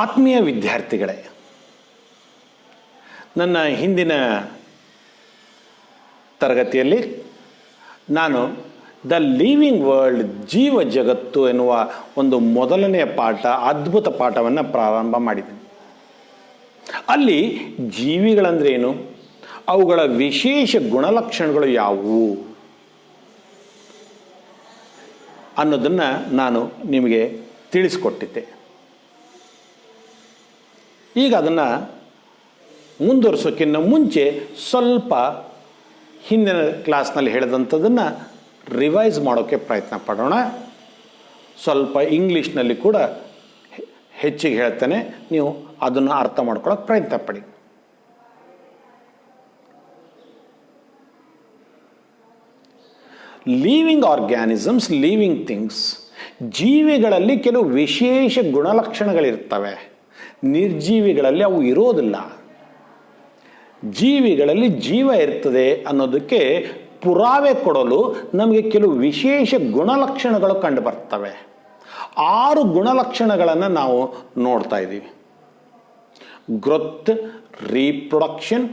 ಆತ್ಮೀಯ ವಿದ್ಯಾರ್ಥಿಗಳೇ, ನನ್ನ ಹಿಂದಿನ ತರಗತಿಯಲ್ಲಿ ನಾನು ದ ಲಿವಿಂಗ್ ವರ್ಲ್ಡ್ ಜೀವ ಜಗತ್ತು ಎನ್ನುವ ಒಂದು ಮೊದಲನೆಯ ಪಾಠ, ಅದ್ಭುತ ಪಾಠವನ್ನು ಪ್ರಾರಂಭ ಮಾಡಿದ್ದೀನಿ. ಅಲ್ಲಿ ಜೀವಿಗಳಂದ್ರೇನು, ಅವುಗಳ ವಿಶೇಷ ಗುಣಲಕ್ಷಣಗಳು ಯಾವುವು ಅನ್ನೋದನ್ನು ನಾನು ನಿಮಗೆ ತಿಳಿಸ್ಕೊಟ್ಟಿದ್ದೆ. ಈಗ ಅದನ್ನು ಮುಂದುವರಿಸೋಕ್ಕಿಂತ ಮುಂಚೆ ಸ್ವಲ್ಪ ಹಿಂದಿನ ಕ್ಲಾಸ್ನಲ್ಲಿ ಹೇಳಿದಂಥದ್ದನ್ನು ರಿವೈಸ್ ಮಾಡೋಕ್ಕೆ ಪ್ರಯತ್ನ ಪಡೋಣ. ಸ್ವಲ್ಪ ಇಂಗ್ಲೀಷ್ನಲ್ಲಿ ಕೂಡ ಹೆಚ್ಚಿಗೆ ಹೇಳ್ತೇನೆ, ನೀವು ಅದನ್ನು ಅರ್ಥ ಮಾಡ್ಕೊಳ್ಳೋಕೆ ಪ್ರಯತ್ನ ಪಡಿ. ಲಿವಿಂಗ್ ಆರ್ಗ್ಯಾನಿಸಮ್ಸ್, ಲಿವಿಂಗ್ ಥಿಂಗ್ಸ್, ಜೀವಿಗಳಲ್ಲಿ ಕೆಲವು ವಿಶೇಷ ಗುಣಲಕ್ಷಣಗಳಿರ್ತವೆ. ನಿರ್ಜೀವಿಗಳಲ್ಲಿ ಅವು ಇರೋದಿಲ್ಲ. ಜೀವಿಗಳಲ್ಲಿ ಜೀವ ಇರ್ತದೆ ಅನ್ನೋದಕ್ಕೆ ಪುರಾವೆ ಕೊಡಲು ನಮಗೆ ಕೆಲವು ವಿಶೇಷ ಗುಣಲಕ್ಷಣಗಳು ಕಂಡು ಬರ್ತವೆ. 6 ಗುಣಲಕ್ಷಣಗಳನ್ನು ನಾವು ನೋಡ್ತಾ ಇದ್ದೀವಿ. ಗ್ರೋತ್, ರೀಪ್ರೊಡಕ್ಷನ್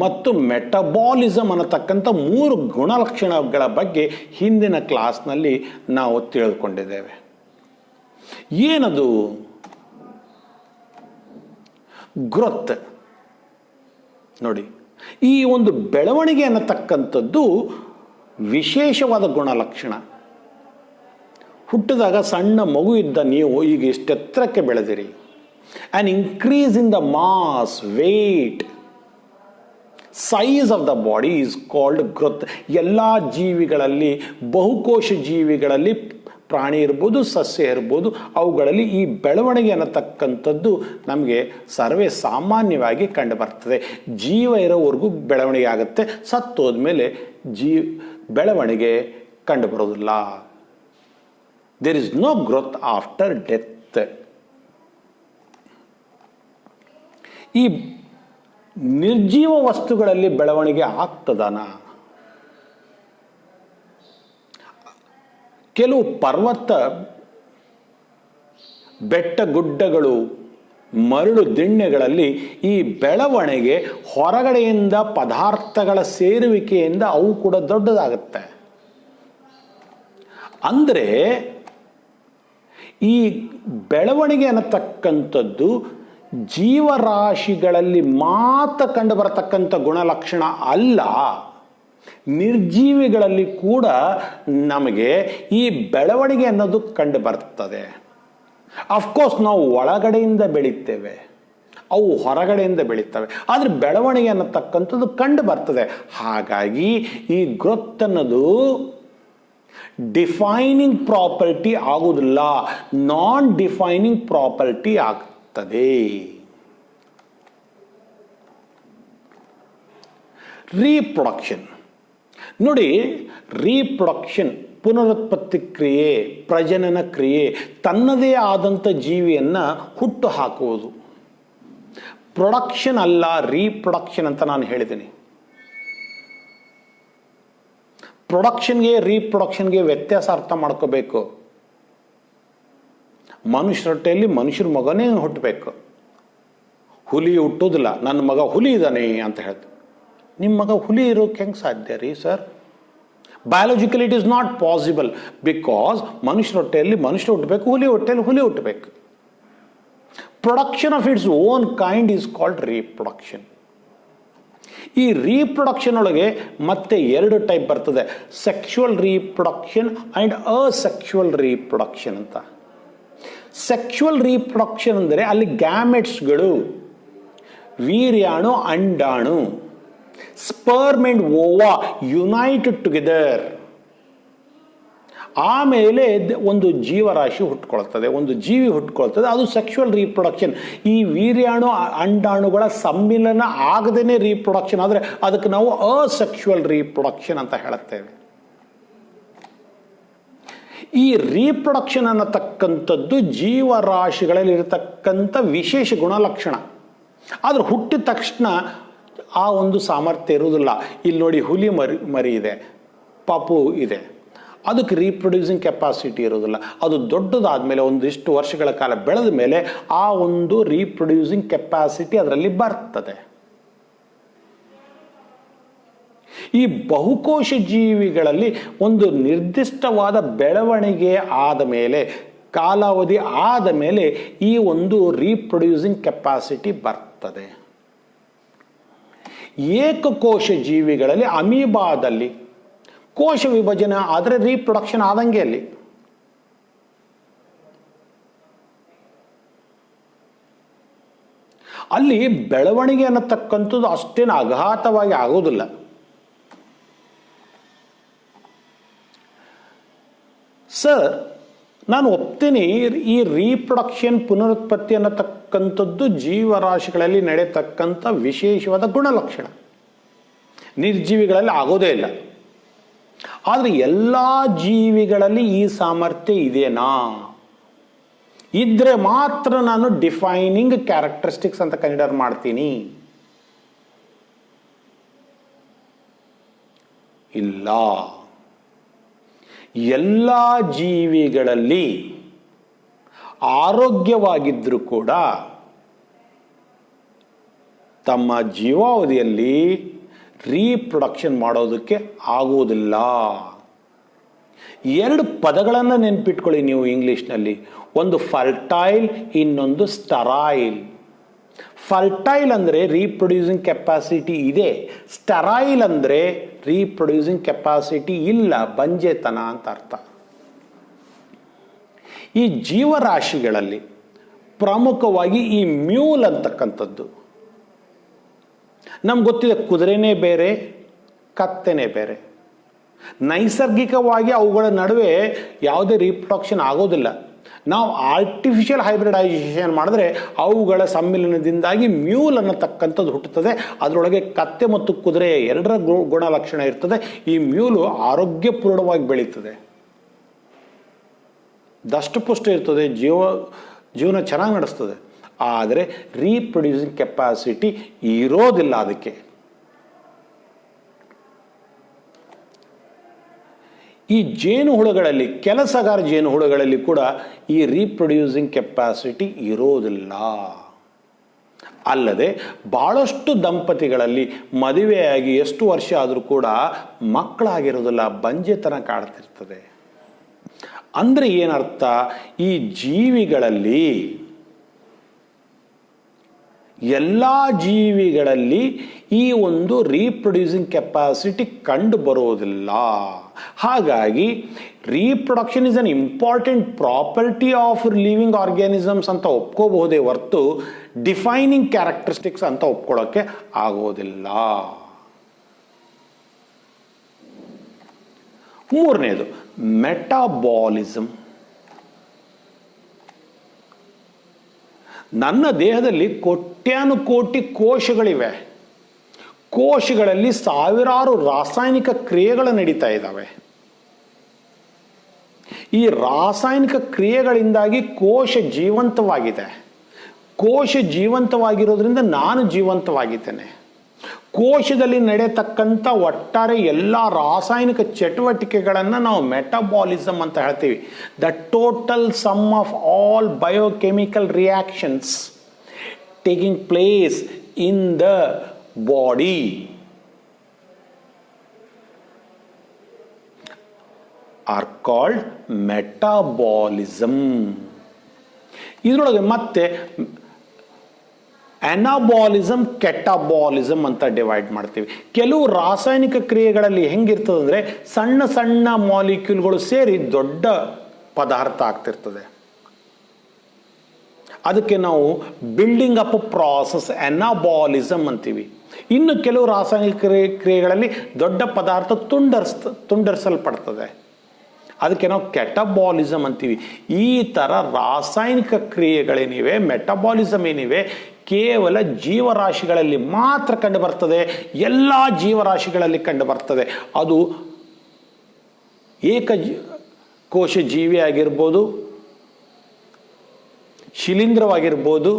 ಮತ್ತು ಮೆಟಬಾಲಿಸಮ್ ಅನ್ನತಕ್ಕಂಥ 3 ಗುಣಲಕ್ಷಣಗಳ ಬಗ್ಗೆ ಹಿಂದಿನ ಕ್ಲಾಸ್ನಲ್ಲಿ ನಾವು ತಿಳಿದುಕೊಂಡಿದ್ದೇವೆ. ಏನದು ಗ್ರೋತ್? ನೋಡಿ, ಈ ಒಂದು ಬೆಳವಣಿಗೆ ಅನ್ನತಕ್ಕಂಥದ್ದು ವಿಶೇಷವಾದ ಗುಣಲಕ್ಷಣ. ಹುಟ್ಟಿದಾಗ ಸಣ್ಣ ಮಗು ಇದ್ದ ನೀವು ಈಗ ಇಷ್ಟೆತ್ತರಕ್ಕೆ ಬೆಳೆದಿರಿ. An increase in the mass, weight, size of the body is called growth. ಎಲ್ಲ ಜೀವಿಗಳಲ್ಲಿ, ಬಹುಕೋಶ ಜೀವಿಗಳಲ್ಲಿ, ಪ್ರಾಣಿ ಇರ್ಬೋದು, ಸಸ್ಯ ಇರ್ಬೋದು, ಅವುಗಳಲ್ಲಿ ಈ ಬೆಳವಣಿಗೆ ಅನ್ನತಕ್ಕಂಥದ್ದು ನಮಗೆ ಸರ್ವೇ ಸಾಮಾನ್ಯವಾಗಿ ಕಂಡು ಬರ್ತದೆ. ಜೀವ ಇರೋವರೆಗೂ ಬೆಳವಣಿಗೆ ಆಗುತ್ತೆ, ಸತ್ತೋದ್ಮೇಲೆ ಬೆಳವಣಿಗೆ ಕಂಡು ಬರೋದಿಲ್ಲ. There is no growth after death. ಈ ನಿರ್ಜೀವ ವಸ್ತುಗಳಲ್ಲಿ ಬೆಳವಣಿಗೆ ಆಗ್ತದನಾ? ಕೆಲವು ಪರ್ವತ, ಬೆಟ್ಟ ಗುಡ್ಡಗಳು, ಮರಳು ದಿಣ್ಣೆಗಳಲ್ಲಿ ಈ ಬೆಳವಣಿಗೆ ಹೊರಗಡೆಯಿಂದ ಪದಾರ್ಥಗಳ ಸೇರುವಿಕೆಯಿಂದ ಅವು ಕೂಡ ದೊಡ್ಡದಾಗುತ್ತೆ. ಅಂದರೆ ಈ ಬೆಳವಣಿಗೆ ಅನ್ನತಕ್ಕಂಥದ್ದು ಜೀವರಾಶಿಗಳಲ್ಲಿ ಮಾತ್ರ ಕಂಡು ಬರತಕ್ಕಂಥ ಗುಣಲಕ್ಷಣ ಅಲ್ಲ. ನಿರ್ಜೀವಿಗಳಲ್ಲಿ ಕೂಡ ನಮಗೆ ಈ ಬೆಳವಣಿಗೆ ಅನ್ನೋದು ಕಂಡು ಬರ್ತದೆ. ಅಫ್ಕೋರ್ಸ್ ನಾವು ಒಳಗಡೆಯಿಂದ ಬೆಳೀತೇವೆ, ಅವು ಹೊರಗಡೆಯಿಂದ ಬೆಳೀತವೆ, ಆದರೆ ಬೆಳವಣಿಗೆ ಅನ್ನತಕ್ಕಂಥದ್ದು ಕಂಡು ಬರ್ತದೆ. ಹಾಗಾಗಿ ಈ ಗ್ರೋತ್ ಅನ್ನೋದು ಡಿಫೈನಿಂಗ್ ಪ್ರಾಪರ್ಟಿ ಆಗುವುದಿಲ್ಲ, ನಾನ್ ಡಿಫೈನಿಂಗ್ ಪ್ರಾಪರ್ಟಿ ಆಗ್ತದೆ. ರೀಪ್ರೊಡಕ್ಷನ್ ನೋಡಿ, ರೀಪ್ರೊಡಕ್ಷನ್, ಪುನರುತ್ಪತ್ತಿ ಕ್ರಿಯೆ, ಪ್ರಜನನ ಕ್ರಿಯೆ, ತನ್ನದೇ ಆದಂಥ ಜೀವಿಯನ್ನು ಹುಟ್ಟು ಹಾಕುವುದು. ಪ್ರೊಡಕ್ಷನ್ ಅಲ್ಲ, ರೀಪ್ರೊಡಕ್ಷನ್ ಅಂತ ನಾನು ಹೇಳಿದ್ದೀನಿ. ಪ್ರೊಡಕ್ಷನ್ಗೆ ರೀಪ್ರೊಡಕ್ಷನ್ಗೆ ವ್ಯತ್ಯಾಸ ಅರ್ಥ ಮಾಡ್ಕೋಬೇಕು. ಮನುಷ್ಯರ ಹೊಟ್ಟೆಯಲ್ಲಿ ಮನುಷ್ಯರ ಮಗನೇ ಹುಟ್ಟಬೇಕು, ಹುಲಿ ಹುಟ್ಟೋದಿಲ್ಲ. ನನ್ನ ಮಗ ಹುಲಿ ಇದ್ದಾನೆ ಅಂತ ಹೇಳ್ತಾರೆ. ನಿಮ್ಮ ಮಗ ಹುಲಿ ಇರೋಕ್ಕೆ ಹೆಂಗೆ ಸಾಧ್ಯ ರೀ sir? Biologically it is not possible, because ಮನುಷ್ಯರ ಹೊಟ್ಟೆಯಲ್ಲಿ ಮನುಷ್ಯ ಹುಟ್ಟಬೇಕು, ಹುಲಿ ಹೊಟ್ಟೆಯಲ್ಲಿ ಹುಲಿ ಹುಟ್ಟಬೇಕು. Production of its own kind is called reproduction. ಈ ರೀಪ್ರೊಡಕ್ಷನ್ ಒಳಗೆ ಮತ್ತೆ 2 ಟೈಪ್ ಬರ್ತದೆ, ಸೆಕ್ಶುವಲ್ ರೀಪ್ರೊಡಕ್ಷನ್ ಆ್ಯಂಡ್ ಅಸೆಕ್ಶುವಲ್ ರೀಪ್ರೊಡಕ್ಷನ್ ಅಂತ. ಸೆಕ್ಶುವಲ್ ರೀಪ್ರೊಡಕ್ಷನ್ ಅಂದರೆ ಅಲ್ಲಿ ಗ್ಯಾಮೆಟ್ಸ್ಗಳು, ವೀರ್ಯಾಣು, ಅಂಡಾಣು, sperm and Owa United together. ಆಮೇಲೆ ಒಂದು ಜೀವರಾಶಿ ಹುಟ್ಕೊಳ್ತದೆ, ಒಂದು ಜೀವಿ ಹುಟ್ಕೊಳ್ತದೆ, ಅದು ಸೆಕ್ಶುವಲ್ ರೀಪ್ರೊಡಕ್ಷನ್. ಈ ವೀರ್ಯಾಣು ಅಂಡಾಣುಗಳ ಸಮ್ಮಿಲನ ಆಗದೇನೆ ರೀಪ್ರೊಡಕ್ಷನ್ ಆದರೆ ಅದಕ್ಕೆ ನಾವು ಅಸೆಕ್ಶುವಲ್ ರೀಪ್ರೊಡಕ್ಷನ್ ಅಂತ ಹೇಳುತ್ತೇವೆ. ಈ ರೀಪ್ರೊಡಕ್ಷನ್ ಅನ್ನತಕ್ಕಂಥದ್ದು ಜೀವರಾಶಿಗಳಲ್ಲಿ ಇರತಕ್ಕಂಥ ವಿಶೇಷ ಗುಣಲಕ್ಷಣ. ಆದರೆ ಹುಟ್ಟಿದ ತಕ್ಷಣ ಆ ಒಂದು ಸಾಮರ್ಥ್ಯ ಇರುವುದಿಲ್ಲ. ಇಲ್ಲಿ ನೋಡಿ, ಹುಲಿ ಮರಿ ಇದೆ, ಪಾಪು ಇದೆ, ಅದಕ್ಕೆ ರೀಪ್ರೊಡ್ಯೂಸಿಂಗ್ ಕೆಪಾಸಿಟಿ ಇರೋದಿಲ್ಲ. ಅದು ದೊಡ್ಡದಾದ್ಮೇಲೆ ಒಂದಿಷ್ಟು ವರ್ಷಗಳ ಕಾಲ ಬೆಳೆದ ಮೇಲೆ ಆ ಒಂದು ರೀಪ್ರೊಡ್ಯೂಸಿಂಗ್ ಕೆಪಾಸಿಟಿ ಅದರಲ್ಲಿ ಬರ್ತದೆ. ಈ ಬಹುಕೋಶ ಜೀವಿಗಳಲ್ಲಿ ಒಂದು ನಿರ್ದಿಷ್ಟವಾದ ಬೆಳವಣಿಗೆ ಆದ ಮೇಲೆ, ಕಾಲಾವಧಿ ಆದ ಮೇಲೆ ಈ ಒಂದು ರೀಪ್ರೊಡ್ಯೂಸಿಂಗ್ ಕೆಪಾಸಿಟಿ ಬರ್ತದೆ. ಏಕಕೋಶ ಜೀವಿಗಳಲ್ಲಿ, ಅಮೀಬಾದಲ್ಲಿ ಕೋಶ ವಿಭಜನೆ ಆದರೆ ರೀಪ್ರೊಡಕ್ಷನ್ ಆದಂಗೆ ಅಲ್ಲಿ. ಅಲ್ಲಿ ಬೆಳವಣಿಗೆ ಅನ್ನತಕ್ಕಂಥದ್ದು ಅಷ್ಟೇನು ಅಘಾತವಾಗಿ ಆಗೋದಿಲ್ಲ. ಸರ್, ನಾನು ಒಪ್ತೀನಿ ಈ ರೀಪ್ರೊಡಕ್ಷನ್, ಪುನರುತ್ಪತ್ತಿ ಅನ್ನತಕ್ಕಂಥದ್ದು ಜೀವರಾಶಿಗಳಲ್ಲಿ ನಡೆಯತಕ್ಕಂಥ ವಿಶೇಷವಾದ ಗುಣಲಕ್ಷಣ, ನಿರ್ಜೀವಿಗಳಲ್ಲಿ ಆಗೋದೇ ಇಲ್ಲ. ಆದರೆ ಎಲ್ಲ ಜೀವಿಗಳಲ್ಲಿ ಈ ಸಾಮರ್ಥ್ಯ ಇದೆನಾ? ಇದ್ರೆ ಮಾತ್ರ ನಾನು ಡಿಫೈನಿಂಗ್ ಕ್ಯಾರೆಕ್ಟರಿಸ್ಟಿಕ್ಸ್ ಅಂತ ಕನ್ಸಿಡರ್ ಮಾಡ್ತೀನಿ. ಇಲ್ಲ, ಎಲ್ಲ ಜೀವಿಗಳಲ್ಲಿ ಆರೋಗ್ಯವಾಗಿದ್ದರೂ ಕೂಡ ತಮ್ಮ ಜೀವಾವಧಿಯಲ್ಲಿ ರೀಪ್ರೊಡಕ್ಷನ್ ಮಾಡೋದಕ್ಕೆ ಆಗೋದಿಲ್ಲ. ಎರಡು ಪದಗಳನ್ನು ನೆನ್ಪಿಟ್ಕೊಳ್ಳಿ ನೀವು ಇಂಗ್ಲಿಷ್ನಲ್ಲಿ. ಒಂದು ಫರ್ಟೈಲ್, ಇನ್ನೊಂದು ಸ್ಟರೈಲ್. ಫರ್ಟೈಲ್ ಅಂದರೆ ರೀಪ್ರೊಡ್ಯೂಸಿಂಗ್ ಕೆಪಾಸಿಟಿ ಇದೆ, ಸ್ಟರೈಲ್ ಅಂದರೆ ರೀಪ್ರೊಡ್ಯೂಸಿಂಗ್ ಕೆಪಾಸಿಟಿ ಇಲ್ಲ, ಬಂಜೆತನ ಅಂತ ಅರ್ಥ. ಈ ಜೀವರಾಶಿಗಳಲ್ಲಿ ಪ್ರಮುಖವಾಗಿ ಈ ಮ್ಯೂಲ್ ಅಂತಕ್ಕಂಥದ್ದು, ನಮ್ಗೆ ಗೊತ್ತಿದೆ, ಕುದುರೆನೇ ಬೇರೆ, ಕತ್ತೆನೇ ಬೇರೆ. ನೈಸರ್ಗಿಕವಾಗಿ ಅವುಗಳ ನಡುವೆ ಯಾವುದೇ ರೀಪ್ರೊಡಕ್ಷನ್ ಆಗೋದಿಲ್ಲ. ನಾವು ಆರ್ಟಿಫಿಷಿಯಲ್ ಹೈಬ್ರಿಡೈಸೇಷನ್ ಮಾಡಿದ್ರೆ ಅವುಗಳ ಸಮ್ಮಿಲನದಿಂದಾಗಿ ಮ್ಯೂಲ್ ಅನ್ನತಕ್ಕಂಥದ್ದು ಹುಟ್ಟುತ್ತದೆ. ಅದರೊಳಗೆ ಕತ್ತೆ ಮತ್ತು ಕುದುರೆ ಎರಡರ ಗುಣಲಕ್ಷಣ ಇರ್ತದೆ. ಈ ಮ್ಯೂಲು ಆರೋಗ್ಯಪೂರ್ಣವಾಗಿ ಬೆಳೀತದೆ, ದಷ್ಟಪುಷ್ಟ ಇರ್ತದೆ, ಜೀವನ ಚೆನ್ನಾಗಿ ನಡೆಸ್ತದೆ. ಆದರೆ ರೀಪ್ರೊಡ್ಯೂಸಿಂಗ್ ಕೆಪಾಸಿಟಿ ಇರೋದಿಲ್ಲ ಅದಕ್ಕೆ. ಈ ಜೇನುಹುಳುಗಳಲ್ಲಿ, ಕೆಲಸಗಾರ ಜೇನುಹುಳುಗಳಲ್ಲಿ ಕೂಡ ಈ ರೀಪ್ರೊಡ್ಯೂಸಿಂಗ್ ಕೆಪಾಸಿಟಿ ಇರೋದಿಲ್ಲ. ಅಲ್ಲದೆ ಬಹಳಷ್ಟು ದಂಪತಿಗಳಲ್ಲಿ ಮದುವೆಯಾಗಿ ಎಷ್ಟು ವರ್ಷ ಆದರೂ ಕೂಡ ಮಕ್ಕಳಾಗಿರೋದಿಲ್ಲ, ಬಂಜೆತನ ಕಾಡ್ತಿರ್ತದೆ. ಅಂದರೆ ಏನರ್ಥ? ಈ ಜೀವಿಗಳಲ್ಲಿ, ಎಲ್ಲ ಜೀವಿಗಳಲ್ಲಿ ಈ ಒಂದು ರೀಪ್ರೊಡ್ಯೂಸಿಂಗ್ ಕೆಪಾಸಿಟಿ ಕಂಡು ಬರೋದಿಲ್ಲ. ಹಾಗಾಗಿ reproduction is an important property of living organisms ಅಂತ ಒಪ್ಕೋಬಹುದೇ ಹೊರತು ಡಿಫೈನಿಂಗ್ ಕ್ಯಾರೆಕ್ಟರಿಸ್ಟಿಕ್ಸ್ ಅಂತ ಒಪ್ಕೊಳ್ಳೋಕ್ಕೆ ಆಗೋದಿಲ್ಲ. ಮೂರನೇದು ಮೆಟಾಬಾಲಿಸಮ್. ನನ್ನ ದೇಹದಲ್ಲಿ ಕೋಟ್ಯಾನುಕೋಟಿ ಕೋಶಗಳಿವೆ. ಕೋಶಗಳಲ್ಲಿ ಸಾವಿರಾರು ರಾಸಾಯನಿಕ ಕ್ರಿಯೆಗಳು ನಡೀತಾ ಇದ್ದಾವೆ. ಈ ರಾಸಾಯನಿಕ ಕ್ರಿಯೆಗಳಿಂದಾಗಿ ಕೋಶ ಜೀವಂತವಾಗಿದೆ. ಕೋಶ ಜೀವಂತವಾಗಿರೋದ್ರಿಂದ ನಾನು ಜೀವಂತವಾಗಿದ್ದೇನೆ. ಕೋಶದಲ್ಲಿ ನಡೆಯತಕ್ಕಂಥ ಒಟ್ಟಾರೆ ಎಲ್ಲ ರಾಸಾಯನಿಕ ಚಟುವಟಿಕೆಗಳನ್ನು ನಾವು ಮೆಟಾಬಾಲಿಸಮ್ ಅಂತ ಹೇಳ್ತೀವಿ. The total some of all biochemical reactions taking place in the body are called metabolism. ಇದರೊಳಗೆ ಮತ್ತೆ ಅನಾಬಾಲಿಸಮ್, ಕೆಟಾಬಾಲಿಸಮ್ ಅಂತ ಡಿವೈಡ್ ಮಾಡ್ತೀವಿ. ಕೆಲವು ರಾಸಾಯನಿಕ ಕ್ರಿಯೆಗಳಲ್ಲಿ ಹೆಂಗಿರ್ತದೆ ಅಂದರೆ ಸಣ್ಣ ಸಣ್ಣ ಮಾಲಿಕ್ಯೂಲ್ಗಳು ಸೇರಿ ದೊಡ್ಡ ಪದಾರ್ಥ ಆಗ್ತಿರ್ತದೆ. ಅದಕ್ಕೆ ನಾವು ಬಿಲ್ಡಿಂಗ್ ಅಪ್ ಪ್ರಾಸೆಸ್ ಅನಾಬಾಲಿಸಮ್ ಅಂತೀವಿ. ಇನ್ನು ಕೆಲವು ರಾಸಾಯನಿಕ ಕ್ರಿಯೆಗಳಲ್ಲಿ ದೊಡ್ಡ ಪದಾರ್ಥ ತುಂಡರಿಸಲ್ಪಡ್ತದೆ. ಅದಕ್ಕೆ ನಾವು ಕೆಟಬಾಲಿಸಮ್ ಅಂತೀವಿ. ಈ ಥರ ರಾಸಾಯನಿಕ ಕ್ರಿಯೆಗಳೇನಿವೆ, ಮೆಟಬಾಲಿಸಮ್ ಏನಿವೆ, ಕೇವಲ ಜೀವರಾಶಿಗಳಲ್ಲಿ ಮಾತ್ರ ಕಂಡು ಬರ್ತದೆ. ಎಲ್ಲ ಜೀವರಾಶಿಗಳಲ್ಲಿ ಕಂಡು ಬರ್ತದೆ. ಅದು ಏಕಕೋಶ ಜೀವಿ ಆಗಿರ್ಬೋದು, ಶಿಲೀಂಧ್ರವಾಗಿರ್ಬೋದು,